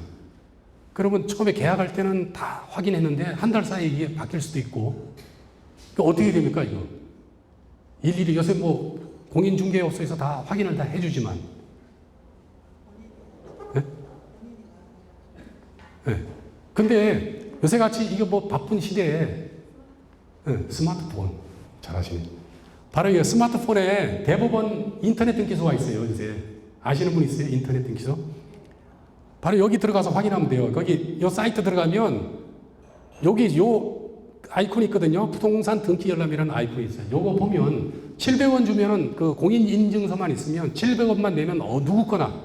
Speaker 1: 그러면 처음에 계약할 때는 다 확인했는데 한 달 사이에 이게 바뀔 수도 있고 어떻게 됩니까 이거? 일일이 요새 뭐 공인중개업소에서 다 확인을 다 해주지만 네? 네. 근데 요새같이 이거 뭐 바쁜 시대에 네, 스마트폰 잘하시네. 바로 이 스마트폰에 대법원 인터넷 등기소가 있어요. 요새 아시는 분 있어요? 인터넷 등기소? 바로 여기 들어가서 확인하면 돼요. 거기 요 사이트 들어가면 여기 요 아이콘이 있거든요. 부동산 등기 열람이라는 아이콘이 있어요. 요거 보면 700원 주면은 그 공인 인증서만 있으면 700원만 내면 누구 거나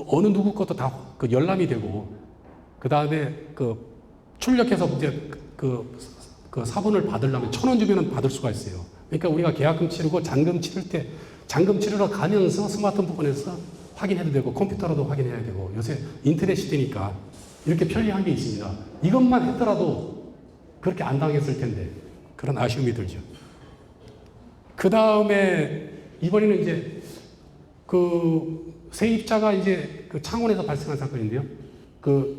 Speaker 1: 어느 누구 것도 다 그 열람이 되고 그 다음에 출력해서 이제 그 사본을 받으려면 1,000원 주면은 받을 수가 있어요. 그러니까 우리가 계약금 치르고 잔금 치를 때 잔금 치르러 가면서 스마트폰에서 확인해도 되고 컴퓨터로도 확인해야 되고 요새 인터넷 시대니까 이렇게 편리한 게 있습니다. 이것만 했더라도 그렇게 안 당했을 텐데 그런 아쉬움이 들죠. 그 다음에 이번에는 이제 세입자가 이제 창원에서 발생한 사건인데요.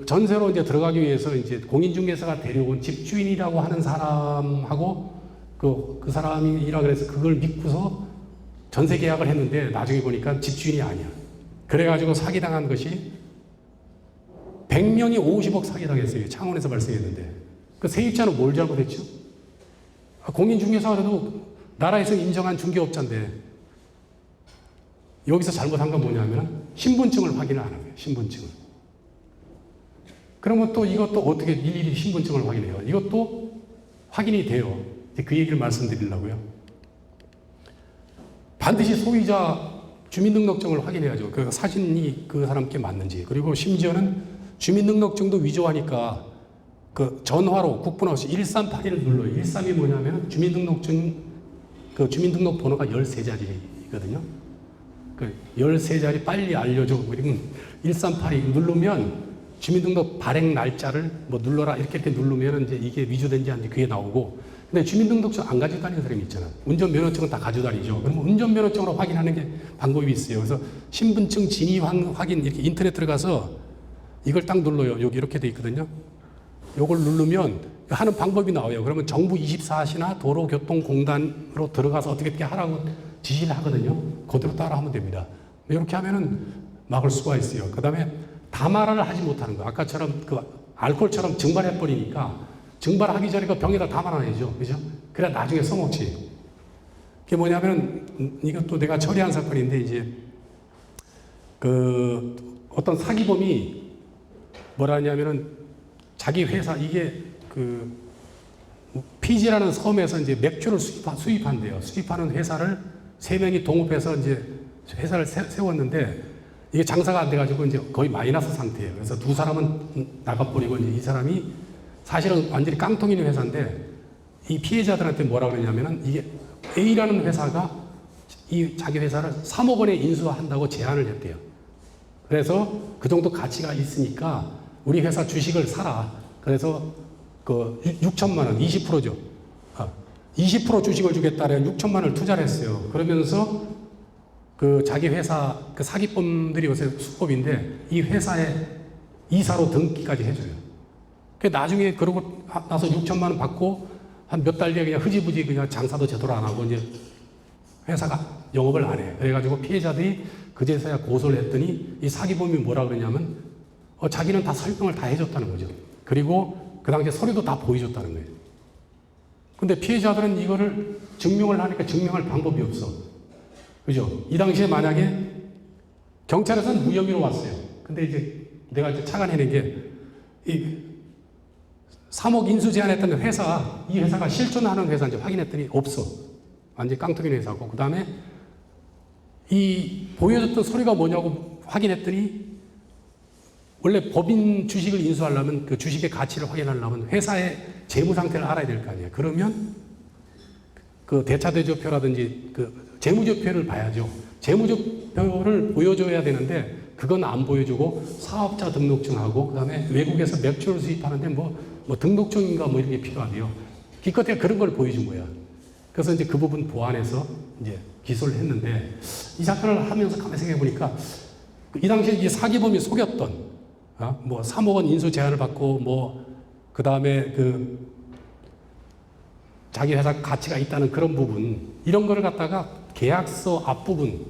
Speaker 1: 전세로 이제 들어가기 위해서 이제 공인중개사가 데려온 집주인이라고 하는 사람하고 그 사람이라 그래서 그걸 믿고서 전세 계약을 했는데 나중에 보니까 집주인이 아니야. 그래가지고 사기당한 것이 100명이 50억 사기당했어요. 창원에서 발생했는데. 세입자는 뭘 잘못했죠? 공인중개사가 그래도 나라에서 인정한 중개업자인데 여기서 잘못한 건 뭐냐면 신분증을 확인을 안 한 거예요. 신분증을. 그러면 또 이것도 어떻게 일일이 신분증을 확인해요? 이것도 확인이 돼요. 이제 그 얘기를 말씀드리려고요. 반드시 소유자 주민등록증을 확인해야죠. 그 사진이 그 사람께 맞는지. 그리고 심지어는 주민등록증도 위조하니까 그 전화로 국번호 없이 1381을 눌러요. 13이 뭐냐면 주민등록증 그 주민등록 번호가 13자리거든요. 그 13자리 빨리 알려줘. 그리고 1382 누르면 주민등록 발행 날짜를 뭐 눌러라 이렇게 누르면 이제 이게 위조된지 아닌지 그게 나오고. 근데 주민등록증 안 가지고 다니는 사람이 있잖아요. 운전면허증은 다 가지고 다니죠. 그러면 운전면허증으로 확인하는 게 방법이 있어요. 그래서 신분증 진위 확인 이렇게 인터넷 들어가서 이걸 딱 눌러요. 여기 이렇게 돼 있거든요. 요걸 누르면 하는 방법이 나와요. 그러면 정부 24시나 도로교통공단으로 들어가서 어떻게 하라고 지시를 하거든요. 그대로 따라 하면 됩니다. 이렇게 하면은 막을 수가 있어요. 그 다음에 담화를 하지 못하는 거. 아까처럼 그 알코올처럼 증발해버리니까 증발하기 전에 그 병에다 담아놔야죠. 그죠? 그래야 나중에 써먹지. 그게 뭐냐면, 이것도 내가 처리한 사건인데, 이제, 그, 어떤 사기범이 뭐라 하냐면은, 자기 회사, 이게 그, 피지라는 섬에서 이제 맥주를 수입한대요. 수입하는 회사를 3명이 동업해서 이제 회사를 세웠는데, 이게 장사가 안 돼가지고 이제 거의 마이너스 상태예요. 그래서 두 사람은 나가버리고, 이제 이 사람이 사실은 완전히 깡통 있는 회사인데 이 피해자들한테 뭐라 그러냐면은 이게 A라는 회사가 이 자기 회사를 3억 원에 인수한다고 제안을 했대요. 그래서 그 정도 가치가 있으니까 우리 회사 주식을 사라. 그래서 그 6천만 원, 20%죠. 20% 주식을 주겠다래 6천만 원을 투자를 했어요. 그러면서 그 자기 회사 그 사기범들이 요새 수법인데 이 회사에 이사로 등기까지 해줘요. 나중에 그러고 나서 6천만 원 받고 한 몇 달 뒤에 그냥 흐지부지 그냥 장사도 제대로 안 하고 이제 회사가 영업을 안 해. 그래가지고 피해자들이 그제서야 고소를 했더니 이 사기범이 뭐라 그러냐면 자기는 다 설명을 다 해줬다는 거죠. 그리고 그 당시에 서류도 다 보여줬다는 거예요. 근데 피해자들은 이거를 증명을 하니까 증명할 방법이 없어. 그죠? 이 당시에 만약에 경찰에서는 무혐의로 왔어요. 근데 이제 내가 이제 착안해낸 게 3억 인수 제안했던 회사, 이 회사가 실존하는 회사인지 확인했더니 없어. 완전히 깡통인 회사고. 그 다음에 이 보여줬던 서류가 뭐냐고 확인했더니 원래 법인 주식을 인수하려면 그 주식의 가치를 확인하려면 회사의 재무 상태를 알아야 될 거 아니에요. 그러면 그 대차대조표라든지 그 재무제표를 봐야죠. 재무제표를 보여줘야 되는데 그건 안 보여주고 사업자 등록증하고 그다음에 외국에서 맥주를 수입하는데 뭐 등록증인가 뭐 이런 게 필요하대요. 기껏해야 그런 걸 보여준 거야. 그래서 이제 그 부분 보완해서 이제 기소를 했는데 이 사건을 하면서 가만히 생각해 보니까 이 당시에 이 사기범이 속였던 뭐 3억 원 인수 제안을 받고 뭐 그다음에 그 자기 회사 가치가 있다는 그런 부분 이런 거를 갖다가 계약서 앞부분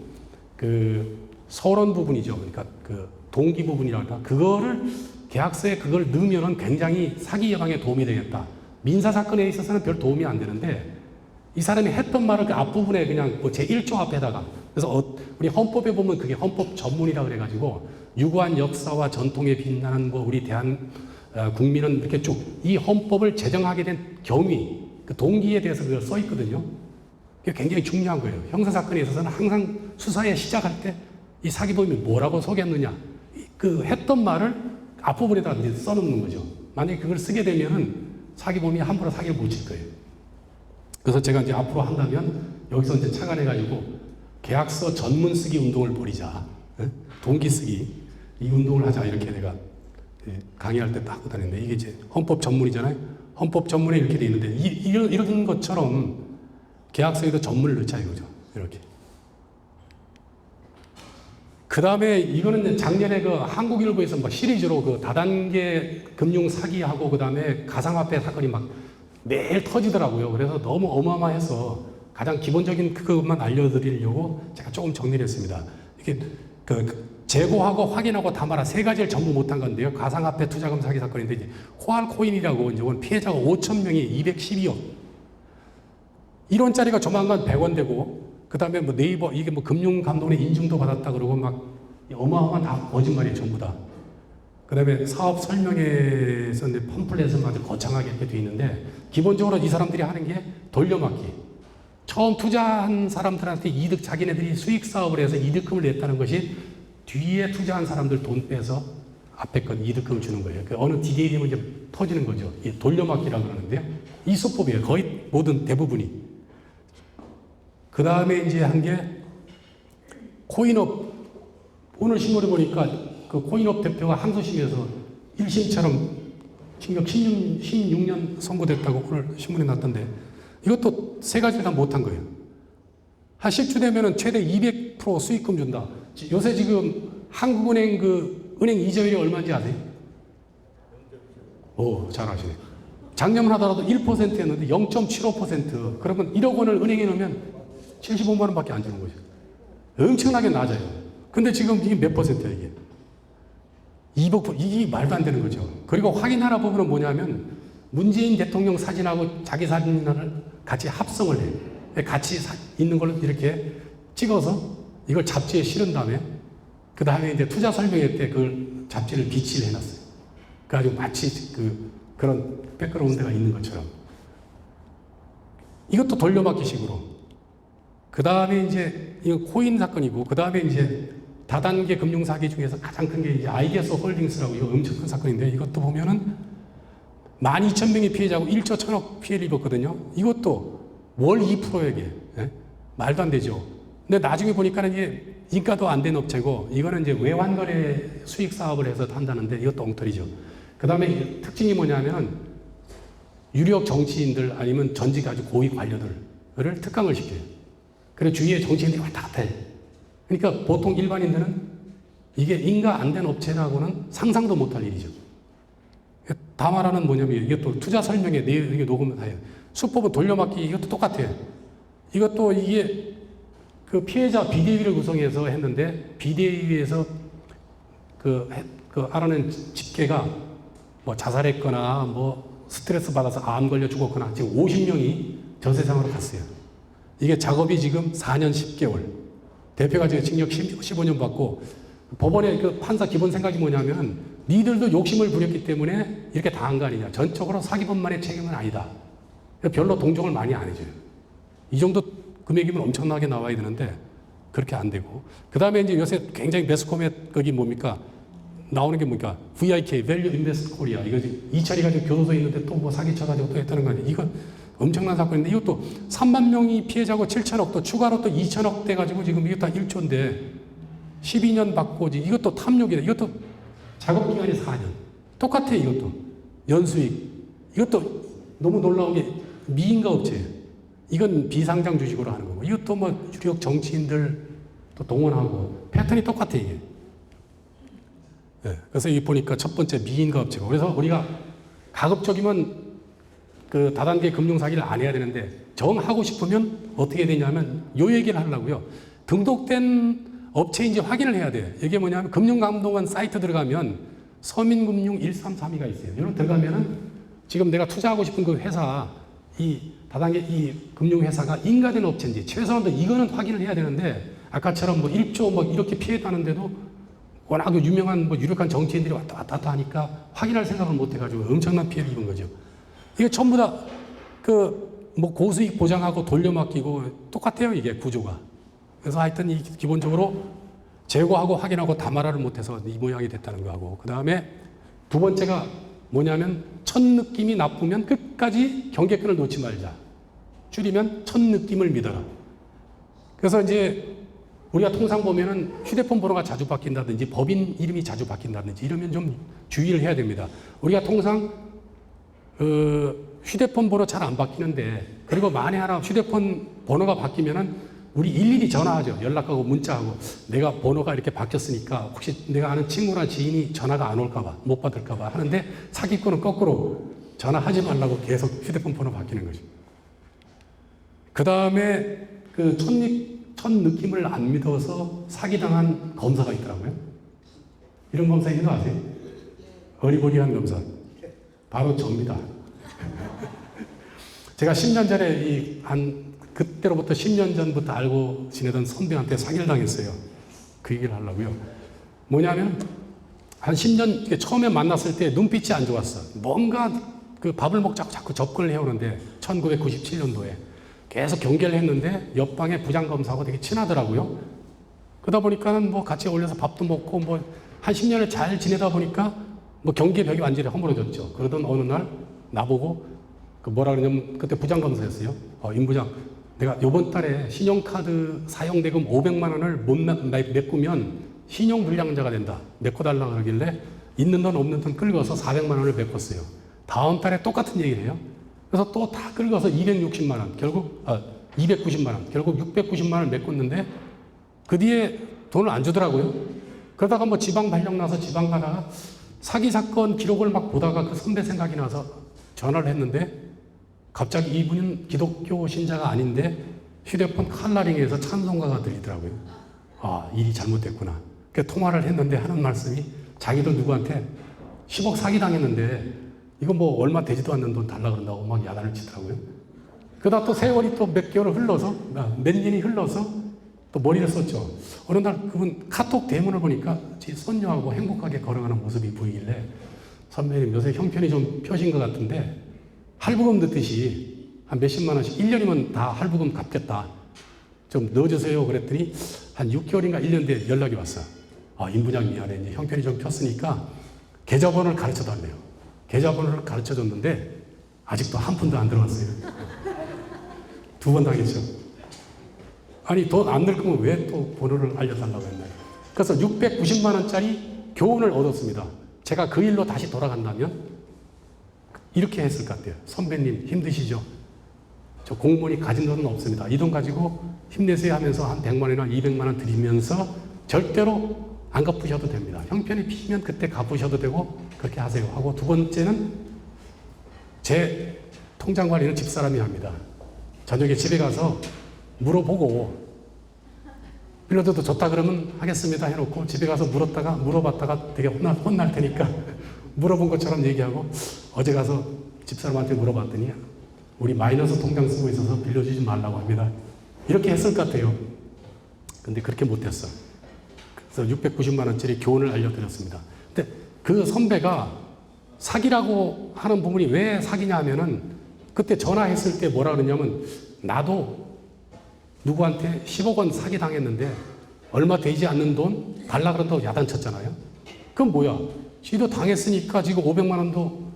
Speaker 1: 그 서론 부분이죠. 그러니까 그 동기 부분이라고 할까 그거를 계약서에 그걸 넣으면은 굉장히 사기 예방에 도움이 되겠다. 민사 사건에 있어서는 별 도움이 안 되는데 이 사람이 했던 말을 그 앞부분에 그냥 뭐 제1조 앞에다가 그래서 우리 헌법에 보면 그게 헌법 전문이라 그래가지고 유구한 역사와 전통에 빛나는 뭐 우리 대한 국민은 이렇게 쭉 이 헌법을 제정하게 된 경위 그 동기에 대해서 그걸 써 있거든요. 그게 굉장히 중요한 거예요. 형사 사건에 있어서는 항상 수사에 시작할 때 이 사기범이 뭐라고 속였느냐 그 했던 말을 앞부분에다 이제 써놓는 거죠. 만약에 그걸 쓰게 되면은 사기범이 함부로 사기를 못 칠 거예요. 그래서 제가 이제 앞으로 한다면 여기서 이제 착안해가지고 계약서 전문 쓰기 운동을 벌이자. 동기 쓰기. 이 운동을 하자. 이렇게 내가 강의할 때 딱 하고 다니는데 이게 이제 헌법 전문이잖아요. 헌법 전문에 이렇게 돼 있는데 이런 것처럼 계약서에도 전문을 넣자 이거죠. 이렇게. 그 다음에 이거는 작년에 그 한국일보에서 막 시리즈로 그 다단계 금융 사기하고 그 다음에 가상화폐 사건이 막 매일 터지더라고요. 그래서 너무 어마어마해서 가장 기본적인 그것만 알려드리려고 제가 조금 정리를 했습니다. 이게 재고하고 확인하고 담아라 세 가지를 전부 못한 건데요. 가상화폐 투자금 사기 사건인데 이제 코알코인이라고 이제 오늘 피해자가 5,000명이 212억. 1원짜리가 조만간 100원 되고 그 다음에 뭐 네이버 이게 뭐 금융감독원의 인증도 받았다 그러고 막 어마어마한 다 거짓말이에요 전부 다. 그다음에 사업 설명회에서 이제 펌플렛은 아주 거창하게 이렇게 돼 있는데 기본적으로 이 사람들이 하는 게 돌려막기. 처음 투자한 사람들한테 이득, 자기네들이 수익 사업을 해서 이득금을 냈다는 것이 뒤에 투자한 사람들 돈 빼서 앞에 건 이득금 주는 거예요. 그 어느 디테일이 되면 이제 터지는 거죠. 이 돌려막기라고 그러는데요. 이 수법이에요. 거의 모든 대부분이. 그 다음에 이제 한 게 코인업. 오늘 신문에 보니까 그 코인업 대표가 항소심에서 1심처럼 징역 16년 선고됐다고 오늘 신문에 났던데 이것도 세 가지를 다 못한 거예요. 한 10주 되면은 최대 200% 수익금 준다. 요새 지금 한국은행 그 은행 이자율이 얼마인지 아세요? 오, 잘 아시네. 작년만 하더라도 1%였는데 0.75%. 그러면 1억 원을 은행에 넣으면 75만 원밖에 안 주는 거죠. 엄청나게 낮아요. 근데 지금 이게 몇 퍼센트야, 이게? 200%. 이게 말도 안 되는 거죠. 그리고 확인하라 보면 뭐냐면 문재인 대통령 사진하고 자기 사진을 같이 합성을 해요. 같이 있는 걸 이렇게 찍어서 이걸 잡지에 실은 다음에 그 다음에 이제 투자 설명회 때 그 잡지를 비치를 해놨어요. 그래가지고 마치 그런 백그라운드가 있는 것처럼. 이것도 돌려막기식으로. 그 다음에 이제 이거 코인 사건이고, 그 다음에 이제 다단계 금융사기 중에서 가장 큰 게 이제 아이디어스 홀딩스라고 이거 엄청 큰 사건인데 이것도 보면은 12,000명의 피해자고 1조 1,000억 피해를 입었거든요. 이것도 월 2%에게. 예? 말도 안 되죠. 근데 나중에 보니까는 이게 인가도 안 된 업체고 이거는 이제 외환거래 수익 사업을 해서 한다는데 이것도 엉터리죠. 그 다음에 특징이 뭐냐면은 유력 정치인들 아니면 전직 아주 고위 관료들을 특강을 시켜요. 그래서 주위에 정치인들이 왔다 갔다 해. 그러니까 보통 일반인들은 이게 인가 안 된 업체라고는 상상도 못할 일이죠. 다 말하는 뭐냐면 이게 또 투자 설명에 이게 녹음을 다 해요. 수법은 돌려막기 이것도 똑같아요. 이것도 이게 그 피해자 비대위를 구성해서 했는데 비대위에서 그 알아낸 집계가 뭐 자살했거나 뭐 스트레스 받아서 암 걸려 죽었거나 지금 50명이 저 세상으로 갔어요. 이게 작업이 지금 4년 10개월. 대표가 지금 징역 15년 받고 법원의 그 판사 기본 생각이 뭐냐면 니들도 욕심을 부렸기 때문에 이렇게 당한 거 아니냐. 전적으로 사기범만의 책임은 아니다. 별로 동정을 많이 안 해줘요. 이 정도 금액이면 엄청나게 나와야 되는데 그렇게 안 되고. 그 다음에 이제 요새 굉장히 매스컴에 거기 뭡니까? 나오는 게 뭡니까? VIK, Value Invest Korea. 이거 이철이가 지금 교도소에 있는데 또 뭐 사기쳐가지고 또 했다는 거 아니에요? 이거 엄청난 사건인데 이것도 3만 명이 피해자고 7천억 또 추가로 또 2천억 돼가지고 지금 이거 다 1조인데 12년 받고 이것도 탐욕이다. 이것도 작업기간이 4년. 똑같아 이것도. 연수익. 이것도 너무 놀라운 게 미인가 업체예요. 이건 비상장 주식으로 하는 거고 이것도 뭐 유력 정치인들 또 동원하고 패턴이 똑같아 이게. 네, 그래서 이 보니까 첫 번째 미인가 업체고 그래서 우리가 가급적이면 그 다단계 금융사기를 안 해야 되는데 정하고 싶으면 어떻게 되냐면 요 얘기를 하려고요. 등록된 업체인지 확인을 해야 돼요. 이게 뭐냐면 금융감독원 사이트 들어가면 서민금융 1332가 있어요. 여러분 들어가면은 지금 내가 투자하고 싶은 그 회사 이 다단계 이 금융회사가 인가된 업체인지 최소한도 이거는 확인을 해야 되는데 아까처럼 뭐 1조 뭐 이렇게 피해가는데도 워낙 유명한 뭐 유력한 정치인들이 왔다 갔다 하니까 확인할 생각을 못 해가지고 엄청난 피해를 입은 거죠. 이게 전부 다 그 뭐 고수익 보장하고 돌려막기고 똑같아요 이게 구조가. 그래서 하여튼 이 기본적으로 제거하고 확인하고 다 말을 못해서 이 모양이 됐다는 거하고 그 다음에 두 번째가 뭐냐면 첫 느낌이 나쁘면 끝까지 경계끈을 놓지 말자. 줄이면 첫 느낌을 믿어라. 그래서 이제 우리가 통상 보면은 휴대폰 번호가 자주 바뀐다든지 법인 이름이 자주 바뀐다든지 이러면 좀 주의를 해야 됩니다. 우리가 통상 휴대폰 번호 잘 안 바뀌는데 그리고 만에 하나 휴대폰 번호가 바뀌면은 우리 일일이 전화하죠. 연락하고 문자하고 내가 번호가 이렇게 바뀌었으니까 혹시 내가 아는 친구나 지인이 전화가 안 올까 봐 못 받을까 봐 하는데 사기꾼은 거꾸로 전화하지 말라고 계속 휴대폰 번호 바뀌는 거죠. 그 다음에 그 첫 느낌을 안 믿어서 사기당한 검사가 있더라고요. 이런 검사 있는 거 아세요? 어리버리한 검사. 바로 접니다. 제가 10년 전에 그때로부터 10년 전부터 알고 지내던 선배한테 사기를 당했어요. 그 얘기를 하려고요. 뭐냐면 한 10년, 이게 처음에 만났을 때 눈빛이 안 좋았어. 뭔가 그 밥을 먹자고 자꾸 접근을 해오는데, 1997년도에. 계속 경계를 했는데, 옆방에 부장검사하고 되게 친하더라고요. 그러다 보니까는 뭐 같이 어울려서 밥도 먹고, 뭐, 한 10년을 잘 지내다 보니까, 뭐 경계 벽이 완전히 허물어졌죠. 그러던 어느 날, 나보고, 그 뭐라 그러냐면, 그때 부장검사였어요. 임 부장, 내가 요번 달에 신용카드 사용대금 500만 원을 못 메꾸면, 신용불량자가 된다. 메꿔달라고 그러길래 있는 돈 없는 돈 긁어서 400만 원을 메꿨어요. 다음 달에 똑같은 얘기를 해요. 그래서 또 다 긁어서 260만 원, 결국 290만 원, 결국 690만 원을 메꿨는데 그 뒤에 돈을 안 주더라고요. 그러다가 뭐 지방 발령 나서 지방 가다가 사기 사건 기록을 막 보다가 그 선배 생각이 나서 전화를 했는데 갑자기 이분은 기독교 신자가 아닌데 휴대폰 칼라링에서 찬송가가 들리더라고요. 아, 일이 잘못됐구나. 그 통화를 했는데 하는 말씀이 자기도 누구한테 10억 사기당했는데 이거 뭐 얼마 되지도 않는 돈 달라 그런다고 막 야단을 치더라고요. 그러다 또 세월이 또 몇 개월 흘러서, 몇 년이 흘러서 또 머리를 썼죠. 어느 날 그분 카톡 대문을 보니까 제 손녀하고 행복하게 걸어가는 모습이 보이길래 선배님 요새 형편이 좀 펴신 것 같은데 할부금 넣듯이 한 몇십만 원씩 1년이면 다 할부금 갚겠다. 좀 넣어주세요. 그랬더니 한 6개월인가 1년 뒤에 연락이 왔어. 임 부장 미안해. 이제 형편이 좀 폈으니까 계좌번호를 가르쳐 달래요. 계좌번호를 가르쳐 줬는데 아직도 한 푼도 안 들어왔어요. 2번 당했죠. 아니 돈 안 넣을 거면 왜 또 번호를 알려달라고 했나요? 그래서 690만 원짜리 교훈을 얻었습니다. 제가 그 일로 다시 돌아간다면 이렇게 했을 것 같아요. 선배님 힘드시죠? 저 공무원이 가진 돈은 없습니다. 이 돈 가지고 힘내세요 하면서 한 100만 원이나 200만 원 드리면서 절대로 안 갚으셔도 됩니다. 형편이 피시면 그때 갚으셔도 되고 그렇게 하세요 하고, 두 번째는 제 통장 관리는 집사람이 합니다. 저녁에 집에 가서 물어보고 빌려줘도 좋다 그러면 하겠습니다 해놓고 집에 가서 물어봤다가 되게 혼날 테니까 물어본 것처럼 얘기하고, 어제 가서 집사람한테 물어봤더니 우리 마이너스 통장 쓰고 있어서 빌려주지 말라고 합니다. 이렇게 했을 것 같아요. 근데 그렇게 못했어. 그래서 690만 원짜리 교훈을 알려드렸습니다. 근데 그 선배가 사기라고 하는 부분이 왜 사기냐 하면은, 그때 전화했을 때 뭐라 그러냐면, 나도 누구한테 10억 원 사기 당했는데 얼마 되지 않는 돈 달라 그런다고 야단쳤잖아요. 그럼 뭐야? 지도 당했으니까 지금 500만 원도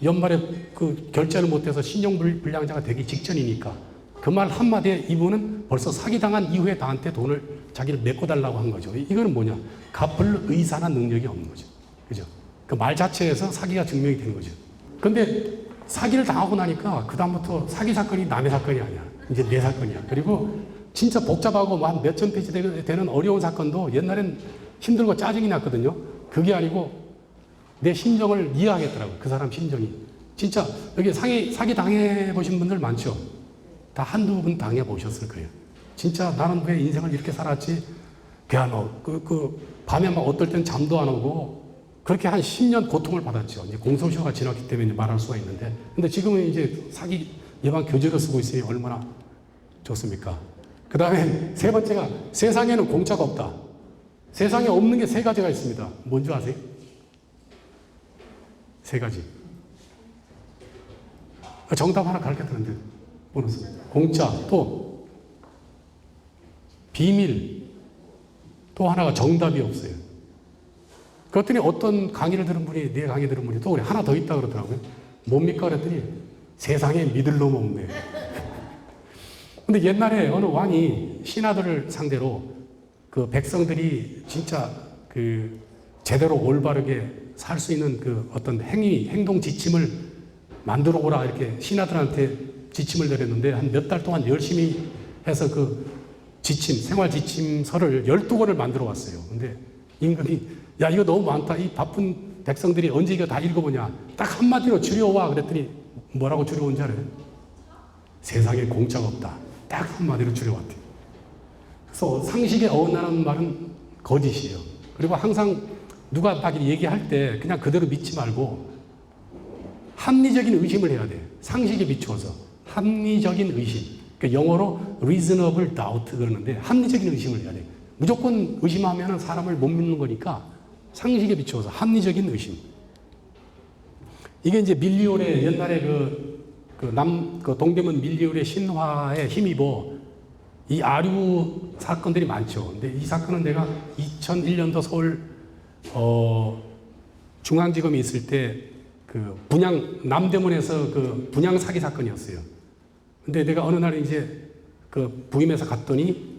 Speaker 1: 연말에 그 결제를 못해서 신용불량자가 되기 직전이니까 그 말 한마디에 이분은 벌써 사기당한 이후에 나한테 돈을 자기를 메꿔달라고 한 거죠. 이거는 뭐냐? 갚을 의사나 능력이 없는 거죠. 그죠? 그 말 자체에서 사기가 증명이 되는 거죠. 근데 사기를 당하고 나니까 그다음부터 사기 사건이 남의 사건이 아니야. 이제 내 사건이야. 그리고 진짜 복잡하고 한 몇천 페이지 되는 어려운 사건도 옛날엔 힘들고 짜증이 났거든요. 그게 아니고 내 심정을 이해하겠더라고요. 그 사람 심정이. 진짜 여기 사기 당해보신 분들 많죠? 다 한두 분 당해보셨을 거예요. 진짜 나는 왜 인생을 이렇게 살았지? 밤에 막 어떨 땐 잠도 안 오고 그렇게 한 10년 고통을 받았죠. 이제 공소시효가 지났기 때문에 말할 수가 있는데, 근데 지금은 이제 사기 예방 교재로 쓰고 있으니 얼마나 좋습니까? 그 다음에 세 번째가 세상에는 공짜가 없다. 세상에 없는 게 세 가지가 있습니다. 뭔지 아세요? 세 가지. 정답 하나 가르쳐드렸는데, 보너스. 공짜, 또 비밀, 또 하나가 정답이 없어요. 그랬더니 어떤 강의를 들은 분이, 내 강의 들은 분이 또 그래, 하나 더 있다 그러더라고요. 뭡니까? 그랬더니 세상에 믿을 놈 없네. 근데 옛날에 어느 왕이 신하들을 상대로 그 백성들이 진짜 그 제대로 올바르게 살 수 있는 그 어떤 행동 지침을 만들어 오라 이렇게 신하들한테 지침을 내렸는데, 한 몇 달 동안 열심히 해서 그 생활 지침서를 12권을 만들어 왔어요. 근데 임금이, 야, 이거 너무 많다. 이 바쁜 백성들이 언제 이거 다 읽어보냐. 딱 한마디로 줄여와. 그랬더니 뭐라고 줄여온 줄 알아요? 세상에 공짜가 없다. 딱 한마디로 줄여왔대요. 그래서 상식에 어긋나는 말은 거짓이에요. 그리고 항상 누가 딱 얘기할 때 그냥 그대로 믿지 말고 합리적인 의심을 해야 돼. 상식에 비추어서. 합리적인 의심. 그러니까 영어로 reasonable doubt 그러는데, 합리적인 의심을 해야 돼. 무조건 의심하면 사람을 못 믿는 거니까 상식에 비추어서 합리적인 의심. 이게 이제 밀리올의 옛날에 그 동대문 밀리올의 신화에 힘입어 이 아류 사건들이 많죠. 근데 이 사건은 내가 2001년도 서울 중앙지검에 있을 때 그 남대문에서 그 분양 사기 사건이었어요. 근데 내가 어느 날 이제 그 부임해서 갔더니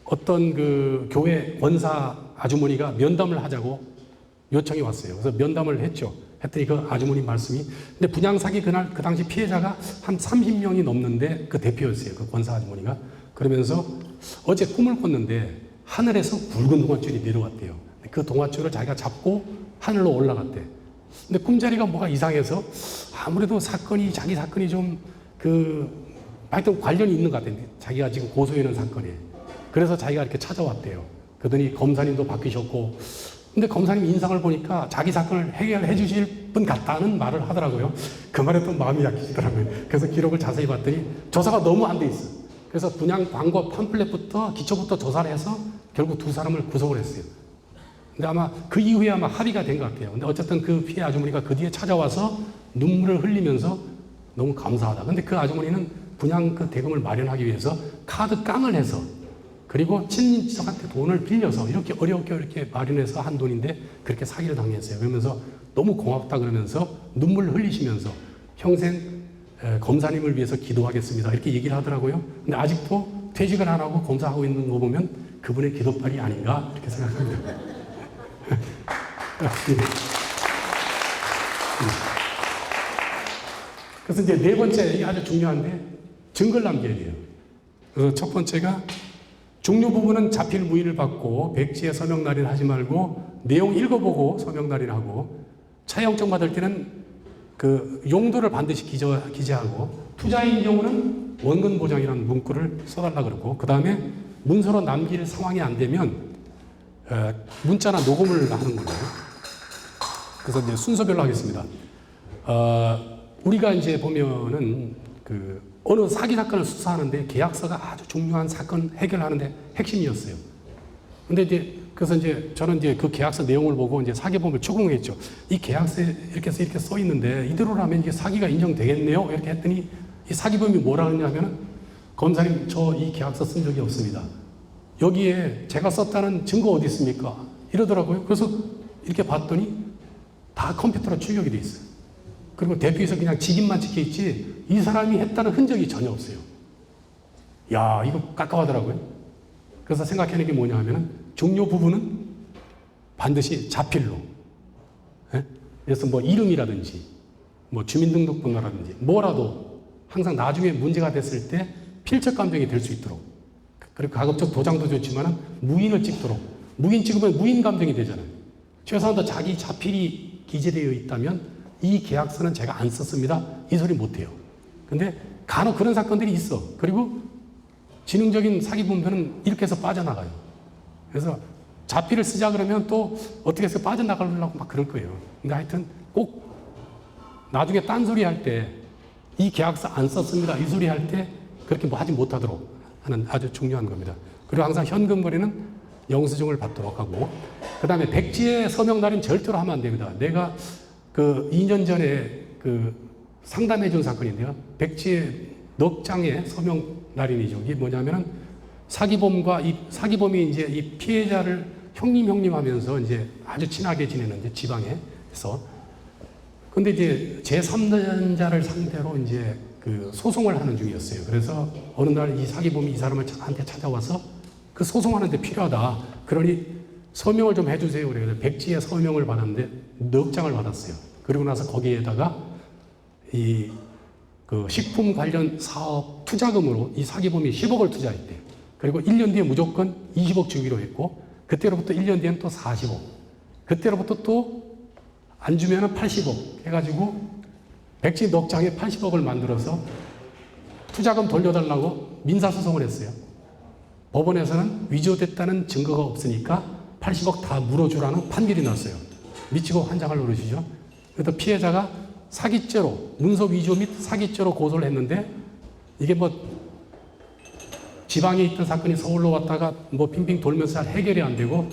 Speaker 1: 어떤 그 교회 원사 아주머니가 면담을 하자고 요청이 왔어요. 그래서 면담을 했죠. 했더니 그 아주머니 말씀이, 근데 분양 사기 그날 그 당시 피해자가 한 30명이 넘는데 그 대표였어요. 그 권사 아주머니가. 그러면서 어제 꿈을 꿨는데 하늘에서 굵은 동아줄이 내려왔대요. 그 동아줄을 자기가 잡고 하늘로 올라갔대. 근데 꿈자리가 뭐가 이상해서 아무래도 자기 사건이 좀 하여튼 관련이 있는 것 같은데, 자기가 지금 고소해놓은 사건에. 그래서 자기가 이렇게 찾아왔대요. 그러더니 검사님도 바뀌셨고, 근데 검사님 인상을 보니까 자기 사건을 해결해 주실 분 같다는 말을 하더라고요. 그 말에 또 마음이 약해지더라고요. 그래서 기록을 자세히 봤더니 조사가 너무 안 돼 있어. 그래서 분양 광고 팜플렛부터 기초부터 조사를 해서 결국 두 사람을 구속을 했어요. 근데 아마 그 이후에 아마 합의가 된 것 같아요. 근데 어쨌든 그 피해 아주머니가 그 뒤에 찾아와서 눈물을 흘리면서 너무 감사하다. 근데 그 아주머니는 분양 그 대금을 마련하기 위해서 카드 깡을 해서, 그리고 친인척한테 돈을 빌려서 이렇게 어렵게 마련해서 한 돈인데 그렇게 사기를 당했어요. 그러면서 너무 고맙다 그러면서 눈물 흘리시면서 평생 검사님을 위해서 기도하겠습니다, 이렇게 얘기를 하더라고요. 근데 아직도 퇴직을 안 하고 검사하고 있는 거 보면 그분의 기도빨이 아닌가 이렇게 생각합니다. 그래서 이제 네 번째, 이게 아주 중요한데 증거를 남겨야 돼요. 그래서 첫 번째가 종료 부분은 자필 무의를 받고 백지에 서명 날인하지 말고 내용 읽어보고 서명 날인하고, 차영증 받을 때는 그 용도를 반드시 기재하고, 투자인 경우는 원금 보장이라는 문구를 써달라 그러고, 그 다음에 문서로 남길 상황이 안 되면 문자나 녹음을 하는 거예요. 그래서 이제 순서별로 하겠습니다. 우리가 이제 보면은 어느 사기 사건을 수사하는데 계약서가 아주 중요한 사건 해결하는데 핵심이었어요. 근데 그래서 저는 그 계약서 내용을 보고 이제 사기범을 추궁했죠. 이 계약서에 이렇게 써 있는데 이대로라면 이게 사기가 인정되겠네요, 이렇게 했더니 이 사기범이 뭐라 그러냐면, 검사님, 저 이 계약서 쓴 적이 없습니다. 여기에 제가 썼다는 증거 어디 있습니까? 이러더라고요. 그래서 이렇게 봤더니 다 컴퓨터로 출력이 돼 있어요. 그리고 대표에서 그냥 직인만 찍혀 있지 이 사람이 했다는 흔적이 전혀 없어요. 야, 이거 깝깝하더라고요. 그래서 생각해낸 게 뭐냐 하면은, 종료 부분은 반드시 자필로, 그래서 뭐 이름이라든지 뭐 주민등록번호라든지 뭐라도 항상 나중에 문제가 됐을 때 필적 감정이 될 수 있도록, 그리고 가급적 도장도 좋지만 무인을 찍도록, 무인 찍으면 무인 감정이 되잖아요. 최소한도 자기 자필이 기재되어 있다면 이 계약서는 제가 안 썼습니다, 이 소리 못해요. 근데 간혹 그런 사건들이 있어. 그리고 지능적인 사기범들은 이렇게 해서 빠져나가요. 그래서 자필을 쓰자 그러면 또 어떻게 해서 빠져나가려고 막 그럴 거예요. 근데 하여튼 꼭 나중에 딴소리 할 때 이 계약서 안 썼습니다, 이 소리 할 때 그렇게 뭐 하지 못하도록 하는 아주 중요한 겁니다. 그리고 항상 현금 거래는 영수증을 받도록 하고, 그 다음에 백지에 서명 날인 절대로 하면 안 됩니다. 내가 2년 전에 상담해 준 사건인데요. 백지에 넉 장의 서명 날인이죠. 이게 뭐냐면은 사기범이 이제 이 피해자를 형님 하면서 이제 아주 친하게 지내는 이제 지방에서. 근데 이제 제3자를 상대로 이제 소송을 하는 중이었어요. 그래서 어느 날 이 사기범이 이 사람을 한테 찾아와서 그 소송하는데 필요하다, 그러니 서명을 좀 해주세요. 그래서 백지에 서명을 받았는데 넉 장을 받았어요. 그리고 나서 거기에다가 식품 관련 사업 투자금으로 이 사기범이 10억을 투자했대요. 그리고 1년 뒤에 무조건 20억 주기로 했고, 그때로부터 1년 뒤에는 또 40억, 그때로부터 또 안 주면은 80억 해가지고 백지 넉 장에 80억을 만들어서 투자금 돌려달라고 민사소송을 했어요. 법원에서는 위조됐다는 증거가 없으니까 80억 다 물어주라는 판결이 났어요. 미치고 환장할 노릇이죠. 그래서 피해자가 사기죄로, 문서 위조 및 사기죄로 고소를 했는데, 이게 뭐 지방에 있던 사건이 서울로 왔다가 뭐 빙빙 돌면서 잘 해결이 안 되고,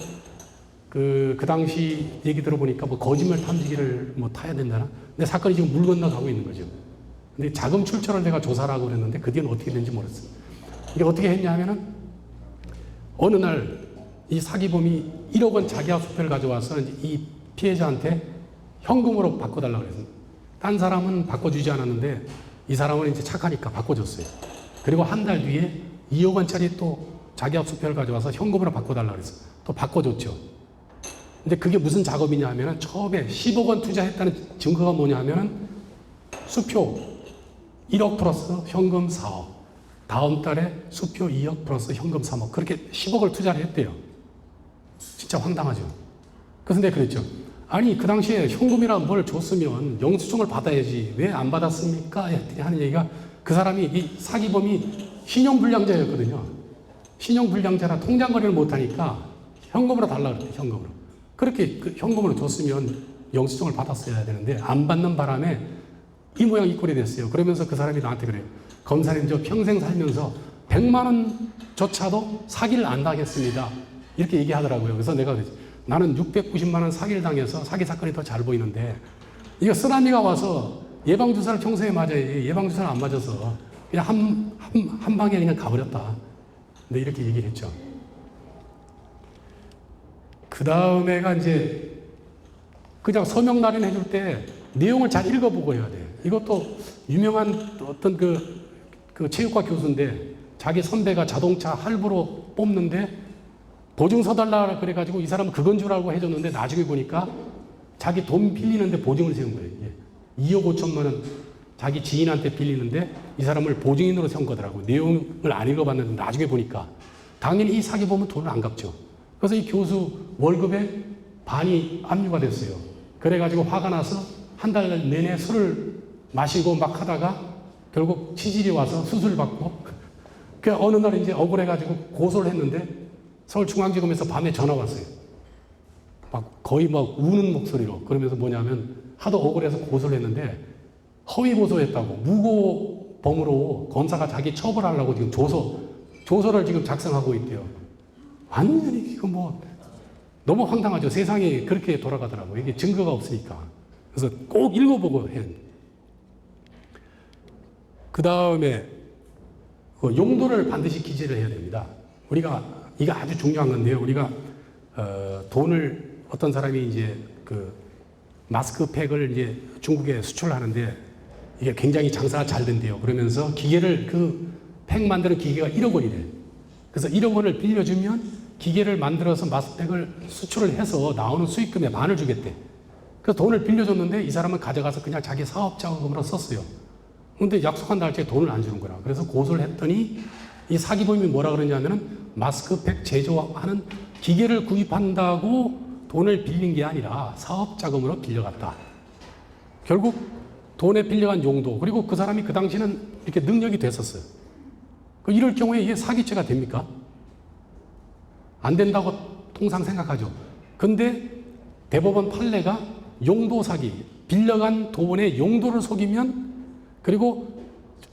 Speaker 1: 그 당시 얘기 들어보니까 뭐 거짓말 탐지기를 뭐 타야 된다나? 근데 사건이 지금 물 건너가고 있는 거죠. 근데 자금 출처를 내가 조사를 하고 그랬는데 그 뒤는 어떻게 된지 모르겠어요. 이게 어떻게 했냐 하면은 어느 날 이 사기범이 1억 원 자기야 수표를 가져와서 이 피해자한테 현금으로 바꿔달라고 그랬어요. 딴 사람은 바꿔주지 않았는데 이 사람은 이제 착하니까 바꿔줬어요. 그리고 한 달 뒤에 2억 원짜리 또 자기야 수표를 가져와서 현금으로 바꿔달라고 그랬어요. 또 바꿔줬죠. 근데 그게 무슨 작업이냐 하면은 처음에 10억 원 투자했다는 증거가 뭐냐 하면은 수표 1억 플러스 현금 4억. 다음 달에 수표 2억 플러스 현금 3억. 그렇게 10억을 투자를 했대요. 진짜 황당하죠. 그래서 내가 그랬죠. 아니, 그 당시에 현금이란 뭘 줬으면 영수증을 받아야지. 왜 안 받았습니까? 하는 얘기가 그 사람이, 이 사기범이 신용불량자였거든요. 신용불량자라 통장거래를 못하니까 현금으로 달라고 그랬대, 현금으로. 그렇게 그 현금으로 줬으면 영수증을 받았어야 되는데 안 받는 바람에 이 모양 이 꼴이 됐어요. 그러면서 그 사람이 나한테 그래요. 검사님, 저 평생 살면서 100만 원조차도 사기를 안 당했습니다. 이렇게 얘기하더라고요. 그래서 내가 그랬지. 나는 690만 원 사기를 당해서 사기 사건이 더 잘 보이는데 이거 쓰나미가 와서 예방주사를 평소에 맞아야지 예방주사를 안 맞아서 그냥 한 방에 그냥 가버렸다. 근데 이렇게 얘기를 했죠. 그 다음에가 이제 그냥 서명 날인해줄 때 내용을 잘 읽어보고 해야 돼. 이것도 유명한 어떤 그 체육과 교수인데 자기 선배가 자동차 할부로 뽑는데 보증서 달라 그래가지고 이 사람은 그건 줄 알고 해줬는데 나중에 보니까 자기 돈 빌리는데 보증을 세운 거예요. 2억 5천만 원 자기 지인한테 빌리는데 이 사람을 보증인으로 세운 거더라고요. 내용을 안 읽어봤는데 나중에 보니까 당연히 이 사기범은 돈을 안 갚죠. 그래서 이 교수 월급의 반이 압류가 됐어요. 그래가지고 화가 나서 한 달 내내 술을 마시고 막 하다가 결국 치질이 와서 수술 받고 그 어느 날 이제 억울해가지고 고소를 했는데 서울중앙지검에서 밤에 전화 왔어요. 막 거의 막 우는 목소리로. 그러면서 뭐냐면 하도 억울해서 고소를 했는데 허위 고소했다고 무고범으로 검사가 자기 처벌하려고 지금 조서를 지금 작성하고 있대요. 완전히 이거 뭐 너무 황당하죠. 세상이 그렇게 돌아가더라고요. 이게 증거가 없으니까. 그래서 꼭 읽어보고 해야 합니다. 그 다음에 용도를 반드시 기재를 해야 됩니다. 우리가 이거 아주 중요한 건데요. 우리가 돈을 어떤 사람이 이제 그 마스크팩을 이제 중국에 수출하는데 이게 굉장히 장사가 잘 된대요. 그러면서 기계를 그 팩 만드는 기계가 1억 원이래. 그래서 1억 원을 빌려주면 기계를 만들어서 마스크팩을 수출을 해서 나오는 수익금의 반을 주겠대. 그래서 돈을 빌려줬는데 이 사람은 가져가서 그냥 자기 사업 자금으로 썼어요. 근데 약속한 날짜에 돈을 안 주는 거라. 그래서 고소를 했더니 이 사기범이 뭐라 그러냐면은 마스크팩 제조하는 기계를 구입한다고 돈을 빌린 게 아니라 사업 자금으로 빌려갔다. 결국 돈에 빌려간 용도, 그리고 그 사람이 그 당시는 이렇게 능력이 됐었어요. 이럴 경우에 이게 사기죄가 됩니까? 안 된다고 통상 생각하죠. 근데 대법원 판례가 용도 사기, 빌려간 돈의 용도를 속이면, 그리고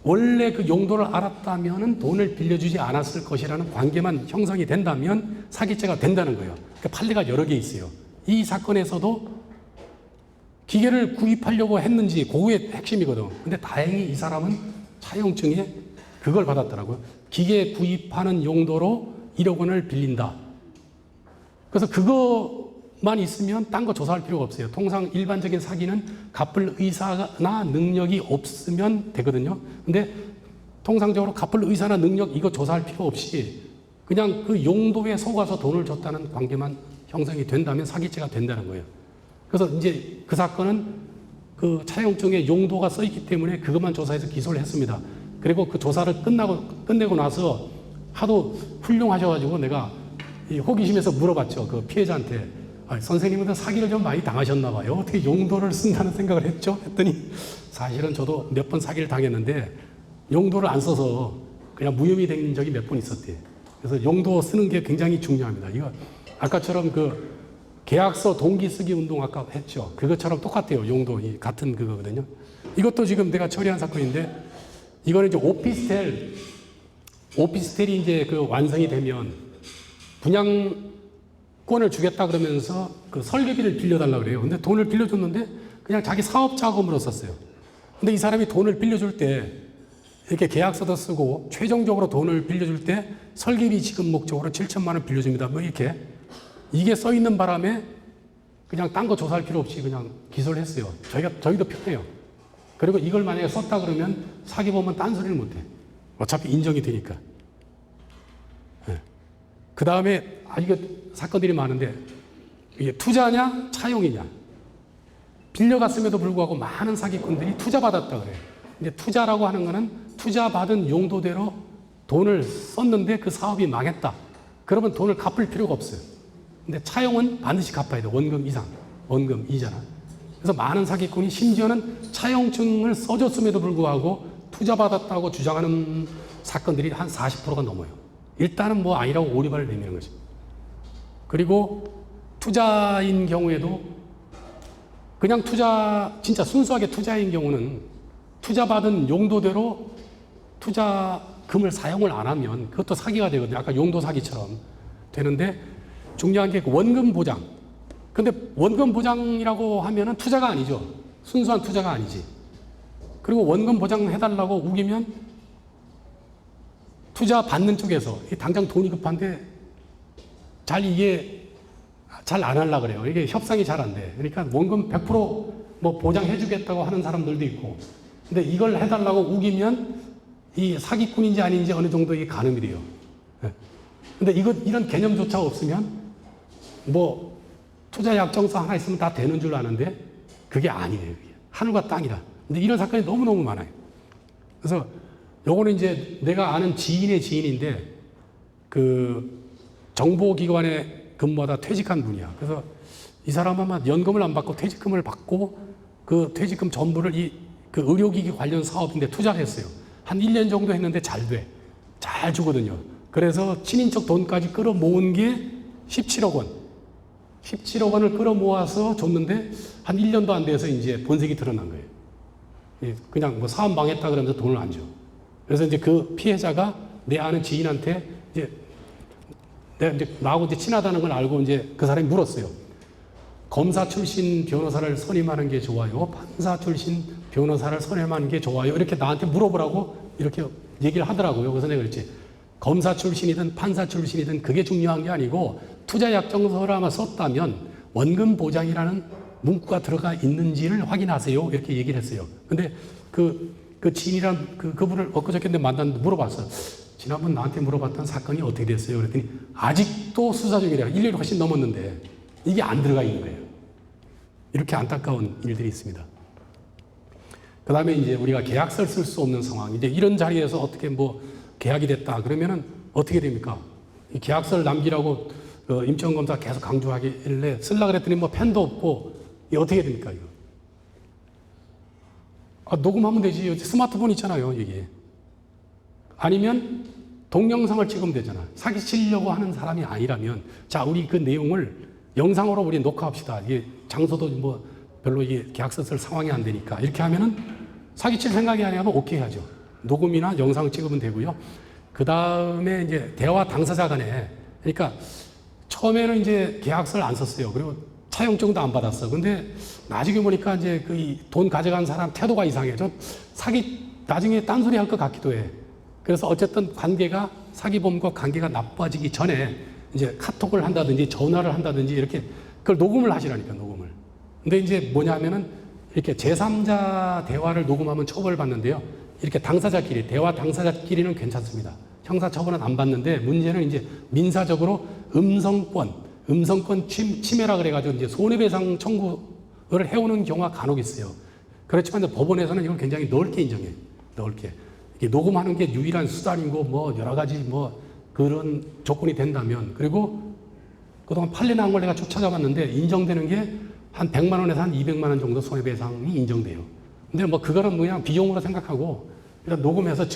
Speaker 1: 원래 그 용도를 알았다면 돈을 빌려주지 않았을 것이라는 관계만 형성이 된다면 사기죄가 된다는 거예요. 그러니까 판례가 여러 개 있어요. 이 사건에서도 기계를 구입하려고 했는지 그게 핵심이거든. 근데 다행히 이 사람은 차용증에 그걸 받았더라고요. 기계 구입하는 용도로 1억 원을 빌린다. 그래서 그거만 있으면 딴 거 조사할 필요가 없어요. 통상 일반적인 사기는 갚을 의사나 능력이 없으면 되거든요. 근데 통상적으로 갚을 의사나 능력 이거 조사할 필요 없이 그냥 그 용도에 속아서 돈을 줬다는 관계만 형성이 된다면 사기죄가 된다는 거예요. 그래서 이제 그 사건은 그 차용증에 용도가 써 있기 때문에 그것만 조사해서 기소를 했습니다. 그리고 그 조사를 끝내고 나서 하도 훌륭하셔가지고 내가 이 호기심에서 물어봤죠. 그 피해자한테. 선생님은 사기를 좀 많이 당하셨나 봐요. 어떻게 용도를 쓴다는 생각을 했죠? 했더니 사실은 저도 몇 번 사기를 당했는데 용도를 안 써서 그냥 무혐의 된 적이 몇 번 있었대요. 그래서 용도 쓰는 게 굉장히 중요합니다. 이거 아까처럼 그 계약서 동기 쓰기 운동 아까 했죠. 그것처럼 똑같아요. 용도 같은 그거거든요. 이것도 지금 내가 처리한 사건인데 이거는 이제 오피스텔이 이제 그 완성이 되면 분양 건을 주겠다 그러면서 그 설계비를 빌려달라 그래요. 근데 돈을 빌려줬는데 그냥 자기 사업 자금으로 썼어요. 근데 이 사람이 돈을 빌려줄 때 이렇게 계약서도 쓰고 최종적으로 돈을 빌려줄 때 설계비 지급 목적으로 7천만 원 빌려줍니다. 뭐 이렇게 이게 써 있는 바람에 그냥 딴 거 조사할 필요 없이 그냥 기소를 했어요. 저희도 편해요. 그리고 이걸 만약에 썼다 그러면 사기 보면 딴소리를 못 해. 어차피 인정이 되니까. 네. 그 다음에 이게 사건들이 많은데 이게 투자냐 차용이냐. 빌려갔음에도 불구하고 많은 사기꾼들이 투자받았다 그래요. 근데 투자라고 하는 거는 투자받은 용도대로 돈을 썼는데 그 사업이 망했다. 그러면 돈을 갚을 필요가 없어요. 근데 차용은 반드시 갚아야 돼. 원금 이상. 원금 이자나. 그래서 많은 사기꾼이 심지어는 차용증을 써줬음에도 불구하고 투자받았다고 주장하는 사건들이 한 40%가 넘어요. 일단은 뭐 아니라고 오리발을 내미는 거죠. 그리고 투자인 경우에도 그냥 진짜 순수하게 투자인 경우는 투자받은 용도대로 투자금을 사용을 안 하면 그것도 사기가 되거든요. 아까 용도 사기처럼 되는데 중요한 게 원금 보장. 근데 원금 보장이라고 하면은 투자가 아니죠. 순수한 투자가 아니지. 그리고 원금 보장 해달라고 우기면 투자 받는 쪽에서 당장 돈이 급한데 이게 잘 안 하려고 그래요. 이게 협상이 잘 안 돼. 그러니까 원금 100%뭐 보장해주겠다고 하는 사람들도 있고. 근데 이걸 해달라고 우기면 이 사기꾼인지 아닌지 어느 정도 이게 가늠이 돼요. 근데 이런 개념조차 없으면 뭐 투자 약정서 하나 있으면 다 되는 줄 아는데 그게 아니에요. 하늘과 땅이다. 근데 이런 사건이 너무너무 많아요. 그래서 요거는 이제 내가 아는 지인의 지인인데 그 정보기관에 근무하다 퇴직한 분이야. 그래서 이 사람은 아마 연금을 안 받고 퇴직금을 받고 그 퇴직금 전부를 그 의료기기 관련 사업인데 투자를 했어요. 한 1년 정도 했는데 잘 돼. 잘 주거든요. 그래서 친인척 돈까지 끌어모은 게 17억 원. 17억 원을 끌어모아서 줬는데 한 1년도 안 돼서 이제 본색이 드러난 거예요. 그냥 뭐 사업 망했다 그러면서 돈을 안 줘. 그래서 이제 그 피해자가 내 아는 지인한테 이제 내가 이제 나하고 이제 친하다는 걸 알고 이제 그 사람이 물었어요. 검사 출신 변호사를 선임하는 게 좋아요? 판사 출신 변호사를 선임하는 게 좋아요? 이렇게 나한테 물어보라고 이렇게 얘기를 하더라고요. 그래서 내가 그랬지. 검사 출신이든 판사 출신이든 그게 중요한 게 아니고 투자 약정서를 아마 썼다면 원금 보장이라는 문구가 들어가 있는지를 확인하세요. 이렇게 얘기를 했어요. 근데 그 지인이란 그분을 엊그저께 만났는데 물어봤어. 지난번 나한테 물어봤던 사건이 어떻게 됐어요? 그랬더니 아직도 수사 중이래요. 1년이 훨씬 넘었는데 이게 안 들어가 있는 거예요. 이렇게 안타까운 일들이 있습니다. 그 다음에 이제 우리가 계약서를 쓸 수 없는 상황. 이제 이런 자리에서 어떻게 뭐 계약이 됐다 그러면은 어떻게 됩니까? 이 계약서를 남기라고 임시원검사 계속 강조하길래 쓰려고 그랬더니 뭐 펜도 없고 이게 어떻게 됩니까? 이거? 녹음하면 되지. 스마트폰 있잖아요, 이게. 아니면 동영상을 찍으면 되잖아. 사기치려고 하는 사람이 아니라면 자, 우리 그 내용을 영상으로 우리 녹화합시다. 이게 장소도 뭐 별로 이게 계약서 쓸 상황이 안 되니까 이렇게 하면은 사기칠 생각이 아니라면 오케이 하죠. 녹음이나 영상을 찍으면 되고요. 그 다음에 이제 대화 당사자 간에 그러니까 처음에는 이제 계약서를 안 썼어요. 그리고 차용증도 안 받았어. 근데 나중에 보니까 이제 그 돈 가져간 사람 태도가 이상해. 나중에 딴소리 할 것 같기도 해. 그래서 어쨌든 사기범과 관계가 나빠지기 전에 이제 카톡을 한다든지 전화를 한다든지 이렇게 그걸 녹음을 하시라니까, 녹음을. 근데 이제 뭐냐면은 이렇게 제3자 대화를 녹음하면 처벌받는데요. 이렇게 대화 당사자끼리는 괜찮습니다. 형사처벌은 안 받는데 문제는 이제 민사적으로 음성권 침해라 그래가지고 이제 손해배상 청구를 해오는 경우가 간혹 있어요. 그렇지만 이제 법원에서는 이걸 굉장히 넓게 인정해요. 넓게. 이게 녹음하는 게 유일한 수단이고 뭐 여러 가지 뭐 그런 조건이 된다면 그리고 그동안 판례 나온 걸 내가 쭉 찾아봤는데 인정되는 게 한 100만 원에서 한 200만 원 정도 손해배상이 인정돼요. 근데 뭐 그거는 그냥 비용으로 생각하고 일단 녹음해서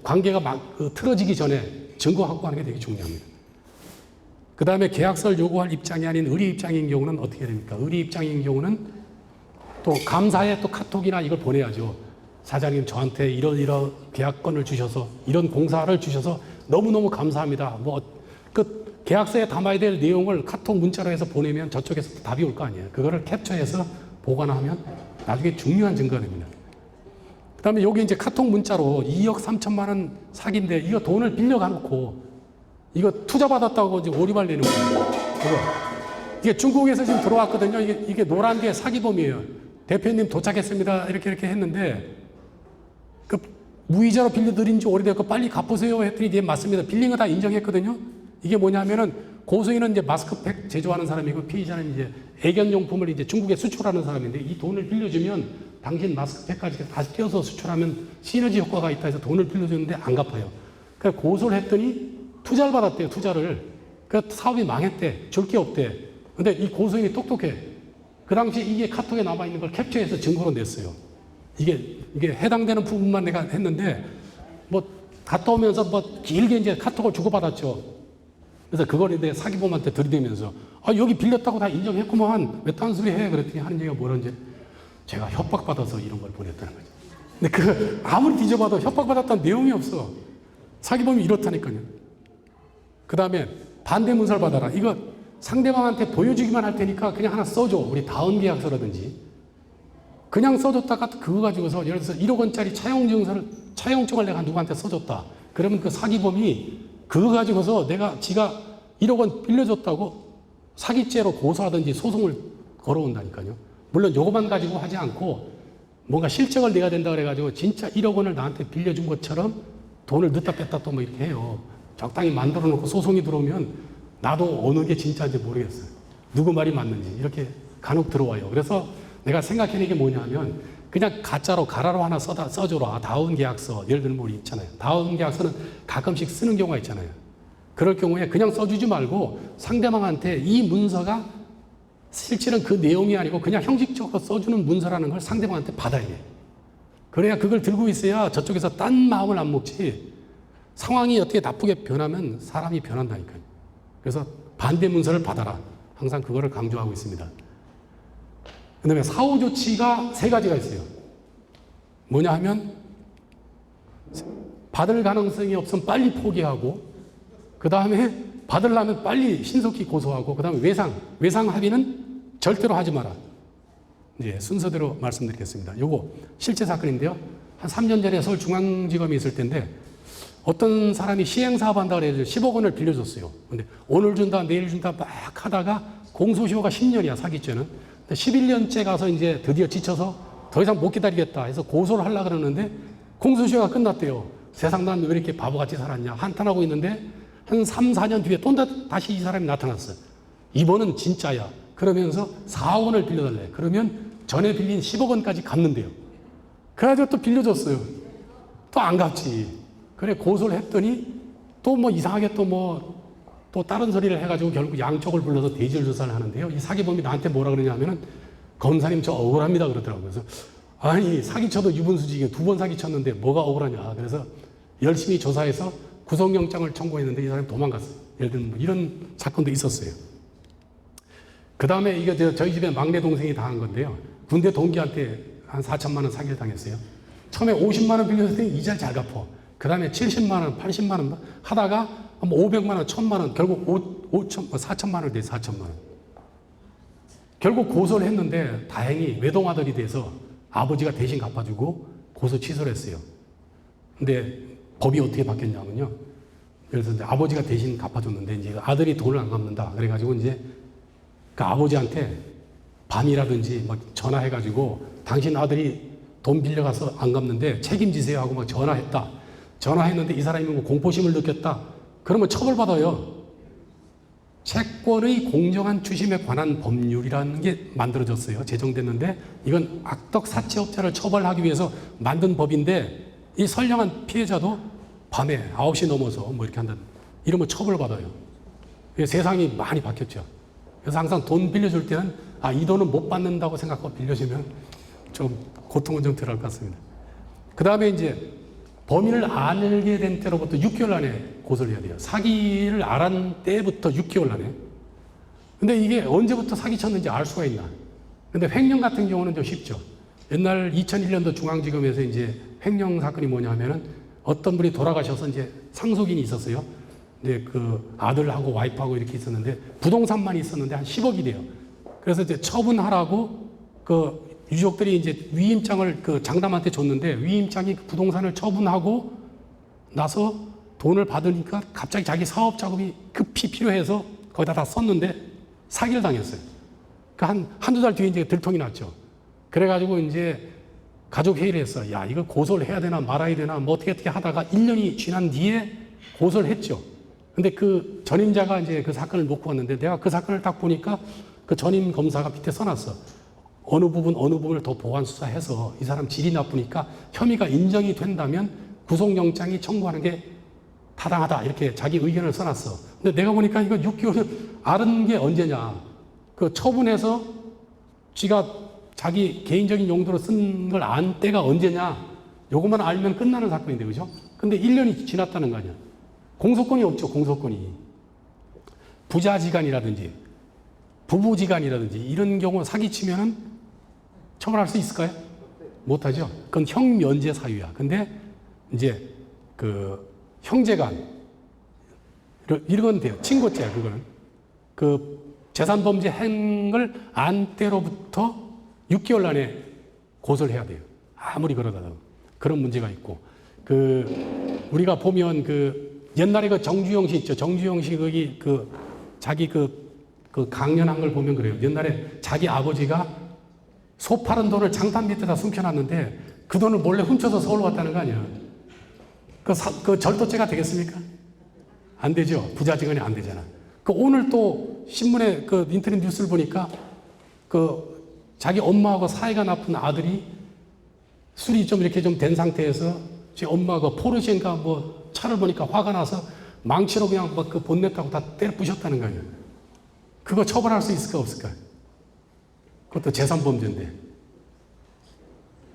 Speaker 1: 관계가 막 틀어지기 전에 증거 확보하는 게 되게 중요합니다. 그 다음에 계약서를 요구할 입장이 아닌 의리 입장인 경우는 어떻게 됩니까? 의리 입장인 경우는 또 감사에 또 카톡이나 이걸 보내야죠. 사장님 저한테 이런 계약건을 주셔서 이런 공사를 주셔서 너무너무 감사합니다. 뭐 계약서에 담아야 될 내용을 카톡 문자로 해서 보내면 저쪽에서 답이 올 거 아니에요. 그거를 캡처해서 보관하면 나중에 중요한 증거가 됩니다. 그 다음에 여기 이제 카톡 문자로 2억 3천만 원 사기인데 이거 돈을 빌려가놓고 이거 투자받았다고 이제 오리발 내는 거예요. 이게 중국에서 지금 들어왔거든요. 이게 노란 게 사기범이에요. 대표님 도착했습니다. 이렇게 했는데 그 무이자로 빌려드린 지 오래됐고 빨리 갚으세요 했더니 네 맞습니다. 빌린 거 다 인정했거든요. 이게 뭐냐면은 고소인은 이제 마스크팩 제조하는 사람이고 피의자는 이제 애견용품을 이제 중국에 수출하는 사람인데 이 돈을 빌려주면 당신 마스크팩까지 다시 떼어서 수출하면 시너지 효과가 있다 해서 돈을 빌려줬는데 안 갚아요. 그래서 고소를 했더니 투자를 받았대요. 투자를. 그 사업이 망했대. 줄 게 없대. 근데 이 고소인이 똑똑해. 그 당시 이게 카톡에 남아있는 걸 캡처해서 증거로 냈어요. 이게 해당되는 부분만 내가 했는데 뭐 갔다 오면서 뭐 길게 이제 카톡을 주고받았죠. 그래서 그걸 이제 사기범한테 들이대면서 여기 빌렸다고 다 인정했구만. 왜 딴소리 해? 그랬더니 하는 얘기가 뭐런지 제가 협박받아서 이런 걸 보냈다는 거죠. 근데 그 아무리 뒤져봐도 협박받았다는 내용이 없어. 사기범이 이렇다니까요. 그 다음에 반대 문서를 받아라. 이거 상대방한테 보여주기만 할 테니까 그냥 하나 써줘. 우리 다음 계약서라든지. 그냥 써줬다가 그거 가지고서 예를 들어서 1억 원짜리 차용증을 내가 누구한테 써줬다. 그러면 그 사기범이 그거 가지고서 지가 1억 원 빌려줬다고 사기죄로 고소하든지 소송을 걸어온다니까요. 물론 요것만 가지고 하지 않고 뭔가 실적을 내야 된다 그래가지고 진짜 1억 원을 나한테 빌려준 것처럼 돈을 넣다 뺐다 또 뭐 이렇게 해요. 적당히 만들어 놓고 소송이 들어오면 나도 어느 게 진짜인지 모르겠어요. 누구 말이 맞는지 이렇게 간혹 들어와요. 그래서 내가 생각해낸 게 뭐냐면 그냥 가짜로 가라로 하나 써줘라. 다운 계약서. 예를 들면 우리 있잖아요. 다운 계약서는 가끔씩 쓰는 경우가 있잖아요. 그럴 경우에 그냥 써주지 말고 상대방한테 이 문서가 실제는 그 내용이 아니고 그냥 형식적으로 써주는 문서라는 걸 상대방한테 받아야 돼. 그래야 그걸 들고 있어야 저쪽에서 딴 마음을 안 먹지. 상황이 어떻게 나쁘게 변하면 사람이 변한다니까요. 그래서 반대 문서를 받아라. 항상 그거를 강조하고 있습니다. 그 다음에 사후 조치가 3가지가 있어요. 뭐냐 하면 받을 가능성이 없으면 빨리 포기하고 그 다음에 받으려면 빨리 신속히 고소하고 그 다음에 외상 합의는 절대로 하지 마라. 예, 순서대로 말씀드리겠습니다. 요거 실제 사건인데요. 한 3년 전에 서울중앙지검에 있을 텐데 어떤 사람이 시행사업 한다고 해서 10억 원을 빌려줬어요. 근데 오늘 준다 내일 준다 막 하다가 공소시효가 10년이야 사기죄는. 11년째 가서 이제 드디어 지쳐서 더 이상 못 기다리겠다 해서 고소를 하려고 그러는데 공소시효가 끝났대요. 세상 난 왜 이렇게 바보같이 살았냐 한탄하고 있는데 한 3, 4년 뒤에 또 다시 이 사람이 나타났어요. 이번은 진짜야. 그러면서 4억 원을 빌려달래. 그러면 전에 빌린 10억 원까지 갚는데요. 그래가지고 또 빌려줬어요. 또 안 갚지. 그래 고소를 했더니 또 뭐 이상하게 또 다른 소리를 해가지고 결국 양쪽을 불러서 대질 조사를 하는데요. 이 사기범이 나한테 뭐라 그러냐면은 검사님 저 억울합니다 그러더라고요. 그래서 아니 사기쳐도 유분수직에 2번 사기쳤는데 뭐가 억울하냐. 그래서 열심히 조사해서 구속영장을 청구했는데 이 사람이 도망갔어요. 예를 들면 뭐 이런 사건도 있었어요. 그 다음에 이게 저희 집에 막내 동생이 당한 건데요. 군대 동기한테 한 4천만 원 사기를 당했어요. 처음에 50만 원 빌렸을 때 이자를 잘 갚어. 그 다음에 70만 원, 80만 원 하다가 500만 원, 1000만 원, 결국 4천만 원을 돼, 4천만 원. 결국 고소를 했는데 다행히 외동아들이 돼서 아버지가 대신 갚아주고 고소 취소를 했어요. 근데 법이 어떻게 바뀌었냐면요. 그래서 이제 아버지가 대신 갚아줬는데 이제 아들이 돈을 안 갚는다. 그래가지고 이제 그 아버지한테 밤이라든지 막 전화해가지고 당신 아들이 돈 빌려가서 안 갚는데 책임지세요 하고 막 전화했다. 전화했는데 이 사람이 뭐 공포심을 느꼈다. 그러면 처벌받아요. 채권의 공정한 추심에 관한 법률이라는 게 만들어졌어요. 제정됐는데 이건 악덕 사채업자를 처벌하기 위해서 만든 법인데 이 선량한 피해자도 밤에 9시 넘어서 뭐 이렇게 한다. 이러면 처벌받아요. 세상이 많이 바뀌었죠. 그래서 항상 돈 빌려줄 때는 이 돈은 못 받는다고 생각하고 빌려주면 좀 고통은 좀 덜할 것 같습니다. 그 다음에 이제 범인을 알게 된 때로부터 6개월 안에 고소를 해야 돼요. 사기를 알은 때부터 6개월 안에. 근데 이게 언제부터 사기쳤는지 알 수가 있나. 근데 횡령 같은 경우는 좀 쉽죠. 옛날 2001년도 중앙지검에서 이제 횡령 사건이 뭐냐 하면은 어떤 분이 돌아가셔서 이제 상속인이 있었어요. 이제 그 아들하고 와이프하고 이렇게 있었는데 부동산만 있었는데 한 10억이 돼요. 그래서 이제 처분하라고 그 유족들이 이제 위임장을 그 장남한테 줬는데 위임장이 그 부동산을 처분하고 나서 돈을 받으니까 갑자기 자기 사업 작업이 급히 필요해서 거기다 다 썼는데 사기를 당했어요. 그 한두 달 뒤에 이제 들통이 났죠. 그래가지고 이제 가족 회의를 했어. 야, 이거 고소를 해야 되나 말아야 되나 뭐 어떻게 하다가 1년이 지난 뒤에 고소를 했죠. 근데 그 전임자가 이제 그 사건을 놓고 왔는데 내가 그 사건을 딱 보니까 그 전임 검사가 밑에 써놨어. 어느 부분을 더 보완 수사해서 이 사람 질이 나쁘니까 혐의가 인정이 된다면 구속영장이 청구하는 게 타당하다. 이렇게 자기 의견을 써놨어. 근데 내가 보니까 이거 6개월 앓은 게 언제냐. 그 처분해서 지가 자기 개인적인 용도로 쓴 걸 안 때가 언제냐. 요것만 알면 끝나는 사건인데, 그죠? 근데 1년이 지났다는 거 아니야. 공소권이 없죠, 공소권이. 부자지간이라든지, 부부지간이라든지, 이런 경우 사기치면은 처벌할 수 있을까요? 못하죠. 그건 형면제 사유야. 근데 이제 그 형제간, 이런 건 돼요. 친고죄야, 그거는. 그 재산범죄 행을 안 때로부터 6개월 안에 고소를 해야 돼요. 아무리 그러다도. 그런 문제가 있고. 우리가 보면 옛날에 그 정주영 씨 있죠. 정주영 씨 거기 자기 강연한 걸 보면 그래요. 옛날에 자기 아버지가 소 파는 돈을 장단 밑에다 숨겨놨는데 그 돈을 몰래 훔쳐서 서울 왔다는 거 아니야. 그 절도죄가 되겠습니까? 안 되죠. 부자지간이 안 되잖아. 오늘 또 신문에 인터넷 뉴스를 보니까 자기 엄마하고 사이가 나쁜 아들이 술이 좀 이렇게 좀 된 상태에서 제 엄마가 포르쉐인가 뭐 차를 보니까 화가 나서 망치로 그냥 막 그 본넷하고 다 때려 부셨다는 거 아니에요. 그거 처벌할 수 있을까 없을까? 그것도 재산범죄인데.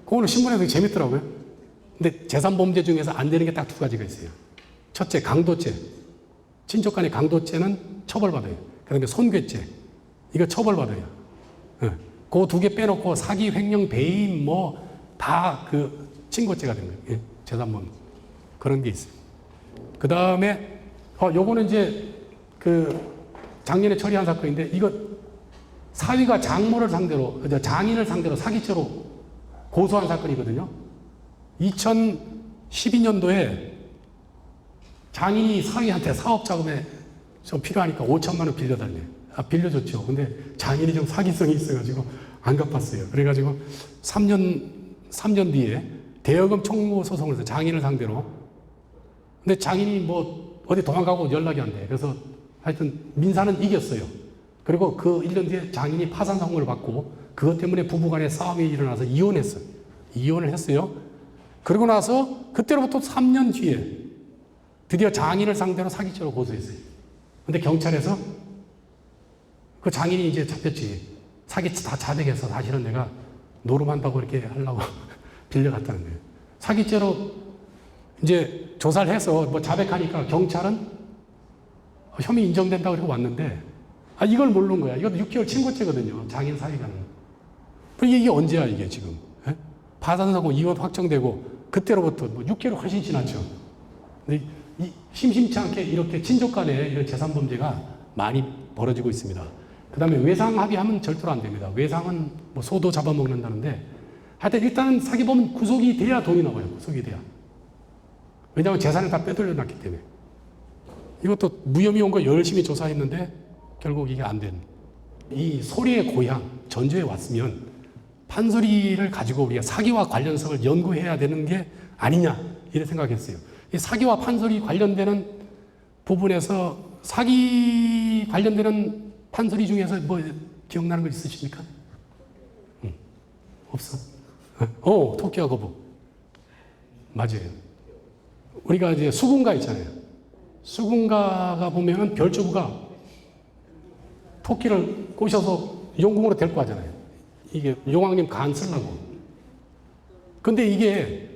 Speaker 1: 오늘 신문에서 재밌더라고요. 근데 재산범죄 중에서 안 되는 게 딱 두 가지가 있어요. 첫째, 강도죄. 친족 간의 강도죄는 처벌받아요. 그 다음에 손괴죄. 이거 처벌받아요. 그 두 개 빼놓고 사기, 횡령, 배임, 뭐, 다 친고죄가 된 거예요. 예, 재산범죄. 그런 게 있어요. 그 다음에, 요거는 이제, 작년에 처리한 사건인데, 이거 사위가 장모를 상대로, 장인을 상대로 사기죄로 고소한 사건이거든요. 2012년도에 장인이 사위한테 사업 자금에 좀 필요하니까 5천만 원 빌려달래. 빌려줬죠. 근데 장인이 좀 사기성이 있어가지고 안 갚았어요. 그래가지고 3년 뒤에 대여금 청구 소송을 해서 장인을 상대로. 근데 장인이 뭐 어디 도망가고 연락이 안 돼. 그래서 하여튼 민사는 이겼어요. 그리고 그 1년 뒤에 장인이 파산 선고를 받고 그것 때문에 부부간에 싸움이 일어나서 이혼했어요. 이혼을 했어요. 그러고 나서 그때로부터 3년 뒤에 드디어 장인을 상대로 사기죄로 고소했어요. 근데 경찰에서 그 장인이 이제 잡혔지. 사기 다 자백해서 사실은 내가 노름한다고 이렇게 하려고 빌려갔다는 거예요. 사기죄로 이제 조사를 해서 뭐 자백하니까 경찰은 혐의 인정된다고 그러고 왔는데 이걸 모르는 거야. 이것도 6개월 친고죄거든요. 장인 사위가는. 이게 언제야 이게 지금. 예? 파산하고 이혼 확정되고 그때로부터 뭐 6개월 훨씬 지났죠. 근데 심심치 않게 이렇게 친족 간에 이런 재산범죄가 많이 벌어지고 있습니다. 그 다음에 외상 합의하면 절대로 안 됩니다. 외상은 뭐 소도 잡아먹는다는데 하여튼 일단은 사기범은 구속이 돼야 돈이 나와요. 구속이 돼야. 왜냐하면 재산을 다 빼돌려놨기 때문에. 이것도 무혐의 온 거 열심히 조사했는데 결국 이게 안 된. 이 소리의 고향 전주에 왔으면 판소리를 가지고 우리가 사기와 관련성을 연구해야 되는 게 아니냐 이렇게 생각했어요. 이 사기와 판소리 관련되는 부분에서 사기 관련되는 판소리 중에서 뭐 기억나는 거 있으십니까? 없어? 토끼와 거북. 맞아요. 우리가 이제 수군가 있잖아요. 수군가가 보면은 별주부가 토끼를 꼬셔서 용궁으로 데리고 가잖아요. 이게 용왕님 간 쓰려고. 근데 이게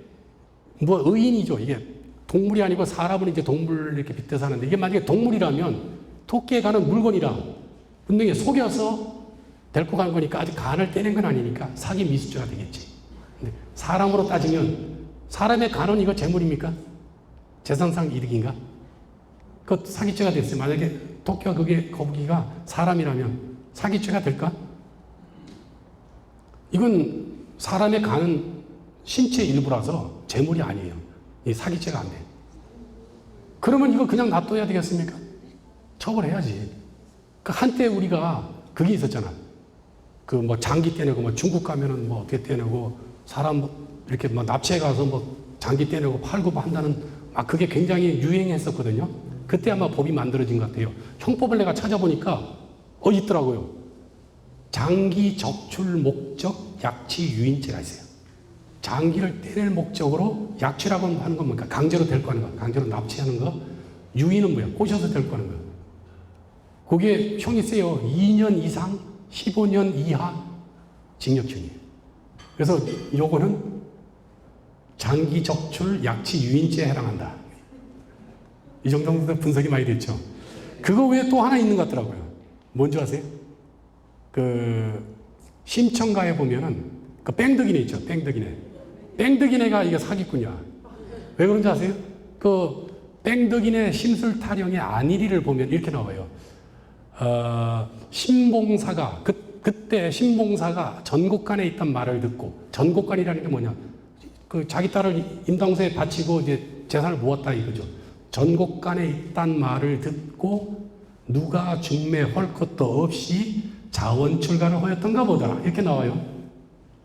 Speaker 1: 뭐 의인이죠. 이게 동물이 아니고 사람은 이제 동물 이렇게 빗대서 하는데 이게 만약에 동물이라면 토끼에 가는 물건이라 분명히 속여서 데리고 간 거니까 아직 간을 떼낸 건 아니니까 사기 미수죄가 되겠지. 근데 사람으로 따지면 사람의 간은 이거 재물입니까? 재산상 이득인가? 그 사기죄가 됐어요. 만약에 토끼와 거북이가 사람이라면 사기죄가 될까? 이건 사람의 간은 신체 일부라서 재물이 아니에요. 이 사기죄가 안 돼. 그러면 이거 그냥 놔둬야 되겠습니까? 처벌해야지. 그 한때 우리가 그게 있었잖아. 그 뭐 장기 떼내고 뭐 중국 가면은 뭐 어떻게 떼내고 사람 이렇게 뭐 납치해 가서 뭐 장기 떼내고 팔고 뭐 한다는 막 그게 굉장히 유행했었거든요. 그때 아마 법이 만들어진 것 같아요. 형법을 내가 찾아보니까 있더라고요. 장기 적출 목적 약취 유인죄가 있어요. 장기를 떼낼 목적으로 약취라고 하는 건 뭡니까? 강제로 데리고 하는 거, 강제로 납치하는 거. 유인은 뭐야? 꼬셔서 데리고 하는 거. 그게 형이 세요. 2년 이상 15년 이하 징역형이에요. 그래서 요거는 장기 적출 약취 유인죄에 해당한다. 이 정도 분석이 많이 됐죠. 그거 외에 또 하나 있는 것 같더라고요. 뭔지 아세요? 그 심청가에 보면은 그 뺑덕이네 있죠. 뺑덕이네. 뺑덕이네가 이게 사기꾼이야. 왜 그런지 아세요? 그 뺑덕이네 심술 타령의 안일이를 보면 이렇게 나와요. 신봉사가 그때 신봉사가 전곡간에 있단 말을 듣고, 전곡간이라는 게 뭐냐? 그 자기 딸을 임당소에 바치고 이제 재산을 모았다 이거죠. 전곡간에 있단 말을 듣고 누가 중매할 것도 없이 자원 출가를 하였던가 보더라. 이렇게 나와요.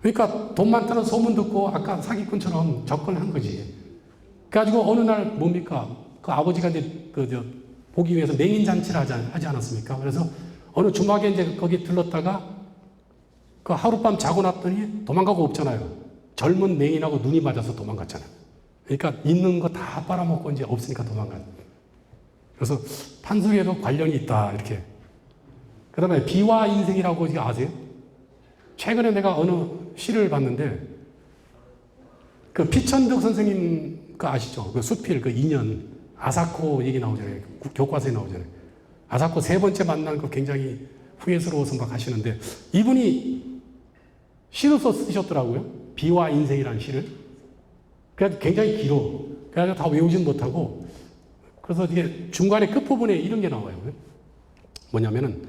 Speaker 1: 그러니까 돈 많다는 소문 듣고 아까 사기꾼처럼 접근한 거지. 그래가지고 어느 날 뭡니까? 그 아버지가 이제 보기 위해서 맹인잔치를 하지 않았습니까? 그래서 어느 주막에 이제 거기 들렀다가 그 하룻밤 자고 났더니 도망가고 없잖아요. 젊은 맹인하고 눈이 맞아서 도망갔잖아요. 그러니까 있는 거 다 빨아먹고 이제 없으니까 도망간. 그래서 판소리에도 관련이 있다 이렇게. 그 다음에 비와 인생이라고 아세요? 최근에 내가 어느 시를 봤는데 그 피천득 선생님 그 아시죠? 그 수필 그 인연 아사코 얘기 나오잖아요. 교과서에 나오잖아요. 아사코 세 번째 만난 거 굉장히 후회스러워서 막 하시는데 이분이 시도 쓰셨더라고요. 비와 인생이라는 시를. 그래서 굉장히 길어. 그래서 다 외우진 못하고 그래서 이게 중간에 끝부분에 이런 게 나와요. 뭐냐면은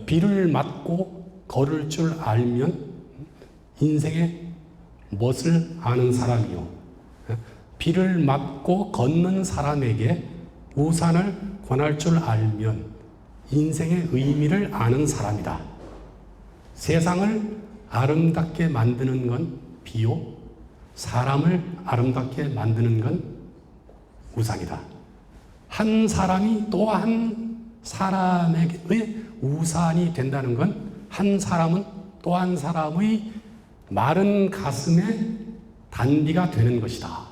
Speaker 1: 비를 맞고 걸을 줄 알면 인생의 멋을 아는 사람이요. 비를 맞고 걷는 사람에게 우산을 권할 줄 알면 인생의 의미를 아는 사람이다. 세상을 아름답게 만드는 건 비요. 사람을 아름답게 만드는 건 우산이다. 한 사람이 또 한 사람에게 우산이 된다는 건 한 사람은 또 한 사람의 마른 가슴에 단비가 되는 것이다.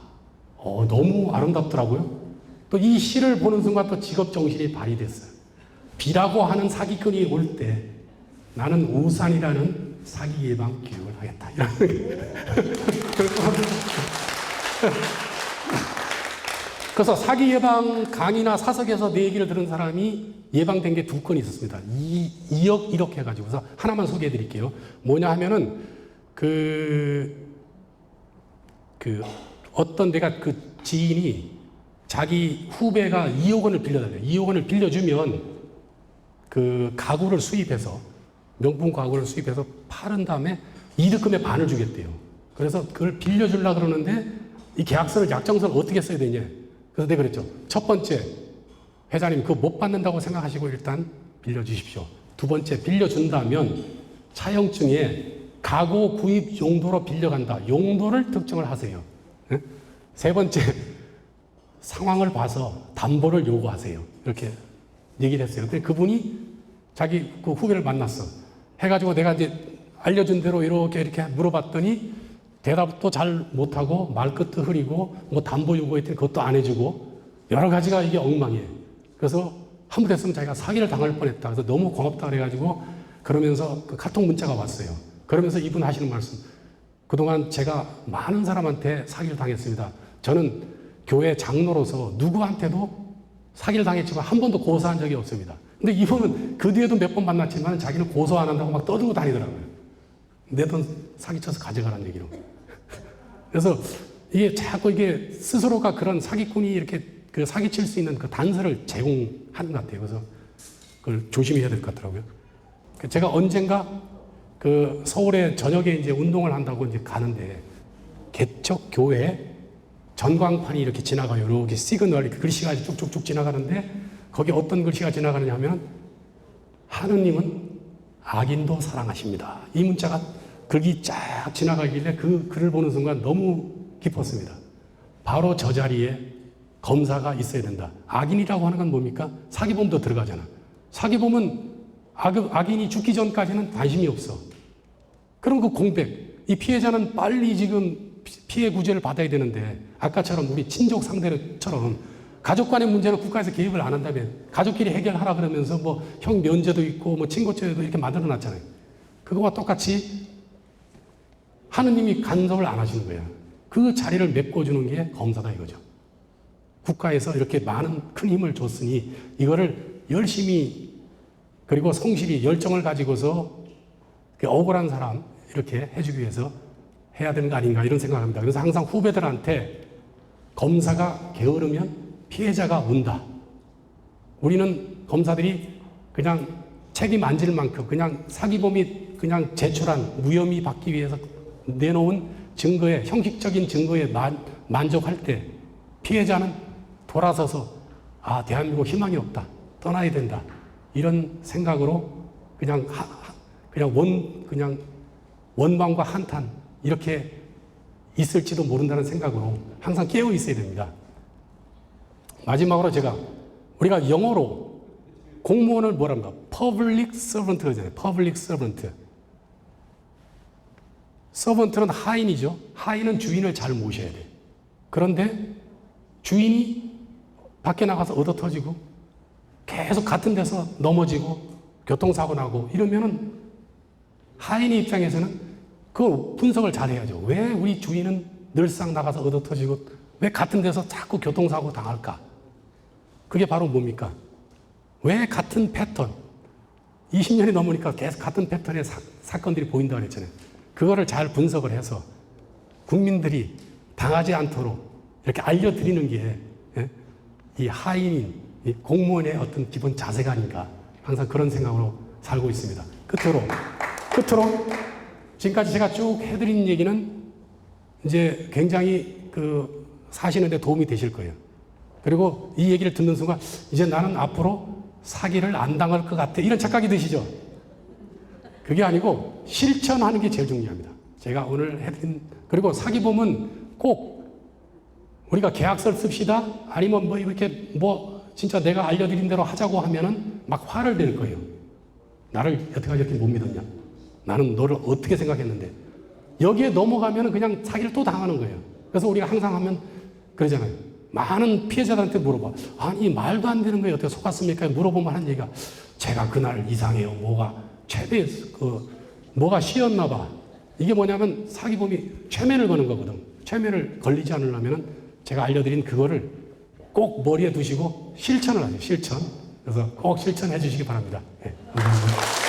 Speaker 1: 너무 아름답더라고요. 또 이 시를 보는 순간 또 직업정신이 발휘됐어요. 비라고 하는 사기꾼이 올 때 나는 우산이라는 사기 예방 교육을 하겠다. 그래서 사기 예방 강의나 사석에서 내 얘기를 들은 사람이 예방된 게 2건 있었습니다. 2억 1억 해가지고서 하나만 소개해 드릴게요. 뭐냐 하면은 어떤 내가 그 지인이 자기 후배가 2억 원을 빌려달래요. 2억 원을 빌려주면 그 가구를 수입해서 명품 가구를 수입해서 팔은 다음에 이득금의 반을 주겠대요. 그래서 그걸 빌려주려고 그러는데 이 계약서를 약정서를 어떻게 써야 되냐. 그래서 내가 그랬죠. 첫 번째, 회장님 그거 못 받는다고 생각하시고 일단 빌려주십시오. 두 번째, 빌려준다면 차용증에 가구 구입 용도로 빌려간다. 용도를 특정을 하세요. 세 번째, 상황을 봐서 담보를 요구하세요. 이렇게 얘기를 했어요. 근데 그분이 자기 그 후배를 만났어. 해가지고 내가 이제 알려준 대로 이렇게 물어봤더니 대답도 잘 못하고 말끝도 흐리고 뭐 담보 요구했더니 그것도 안 해주고 여러 가지가 이게 엉망이에요. 그래서 한못했으면 자기가 사기를 당할 뻔했다. 그래서 너무 고맙다 그래가지고 그러면서 그 카톡 문자가 왔어요. 그러면서 이분 하시는 말씀. 그동안 제가 많은 사람한테 사기를 당했습니다. 저는 교회 장로로서 누구한테도 사기를 당했지만 한 번도 고소한 적이 없습니다. 근데 이분은 그 뒤에도 몇 번 만났지만 자기는 고소 안 한다고 막 떠들고 다니더라고요. 내 돈 사기쳐서 가져가라는 얘기로. 그래서 이게 자꾸 이게 스스로가 그런 사기꾼이 이렇게 그 사기칠 수 있는 그 단서를 제공하는 것 같아요. 그래서 그걸 조심해야 될 것 같더라고요. 제가 언젠가 그 서울에 저녁에 이제 운동을 한다고 이제 가는데 개척 교회 전광판이 이렇게 지나가요. 이렇게 시그널 이렇게 글씨가 쭉쭉쭉 지나가는데 거기 어떤 글씨가 지나가느냐 하면 하느님은 악인도 사랑하십니다. 이 문자가 글이 쫙 지나가길래 그 글을 보는 순간 너무 기뻤습니다. 바로 저 자리에 검사가 있어야 된다. 악인이라고 하는 건 뭡니까? 사기범도 들어가잖아. 사기범은 악인이 죽기 전까지는 관심이 없어. 그럼 그 공백, 이 피해자는 빨리 지금 피해 구제를 받아야 되는데 아까처럼 우리 친족 상대처럼 가족 간의 문제는 국가에서 개입을 안 한다면 가족끼리 해결하라 그러면서 뭐 형 면제도 있고 뭐 친고죄도 이렇게 만들어 놨잖아요. 그거와 똑같이 하느님이 간섭을 안 하시는 거예요. 그 자리를 메꿔주는 게 검사다 이거죠. 국가에서 이렇게 많은 큰 힘을 줬으니 이거를 열심히 그리고 성실히 열정을 가지고서 억울한 사람 이렇게 해주기 위해서 해야 되는 거 아닌가 이런 생각을 합니다. 그래서 항상 후배들한테 검사가 게으르면 피해자가 운다. 우리는 검사들이 그냥 책임 안 질 만큼 그냥 사기범이 그냥 제출한 무혐의 받기 위해서 내놓은 증거에 형식적인 증거에 만족할 때 피해자는 돌아서서 아 대한민국 희망이 없다. 떠나야 된다. 이런 생각으로 그냥 원망과 한탄 이렇게 있을지도 모른다는 생각으로 항상 깨어 있어야 됩니다. 마지막으로 우리가 영어로 공무원을 뭐랍니까? Public Servant 그러잖아요. Public Servant. 서번트는 하인이죠. 하인은 주인을 잘 모셔야 돼. 그런데 주인이 밖에 나가서 얻어터지고 계속 같은 데서 넘어지고 교통사고 나고 이러면은 하인의 입장에서는 그 분석을 잘 해야죠. 왜 우리 주인은 늘상 나가서 얻어터지고 왜 같은 데서 자꾸 교통사고 당할까? 그게 바로 뭡니까? 왜 같은 패턴, 20년이 넘으니까 계속 같은 패턴의 사건들이 보인다고 그랬잖아요. 그거를 잘 분석을 해서 국민들이 당하지 않도록 이렇게 알려드리는 게 이 하인인 이 공무원의 어떤 기본 자세가 아닌가 항상 그런 생각으로 살고 있습니다. 끝으로 지금까지 제가 쭉 해드린 얘기는 이제 굉장히 사시는데 도움이 되실 거예요. 그리고 이 얘기를 듣는 순간 이제 나는 앞으로 사기를 안 당할 것 같아 이런 착각이 드시죠? 그게 아니고 실천하는 게 제일 중요합니다. 제가 오늘 해드린 그리고 사기범은 꼭 우리가 계약서를 씁시다 아니면 이렇게 진짜 내가 알려드린 대로 하자고 하면은 막 화를 낼 거예요. 나를 여태까지 이렇게 못 믿었냐? 나는 너를 어떻게 생각했는데 여기에 넘어가면은 그냥 사기를 또 당하는 거예요. 그래서 우리가 항상 하면 그러잖아요. 많은 피해자들한테 물어봐. 아니 말도 안 되는 거예요. 어떻게 속았습니까? 물어보면 하는 얘기가 제가 그날 이상해요. 뭐가 뭐가 쉬었나 봐. 이게 뭐냐면 사기범이 최면을 거는 거거든. 최면을 걸리지 않으려면은 제가 알려드린 그거를 꼭 머리에 두시고 실천을 하세요. 실천. 그래서 꼭 실천해 주시기 바랍니다. 네, 감사합니다.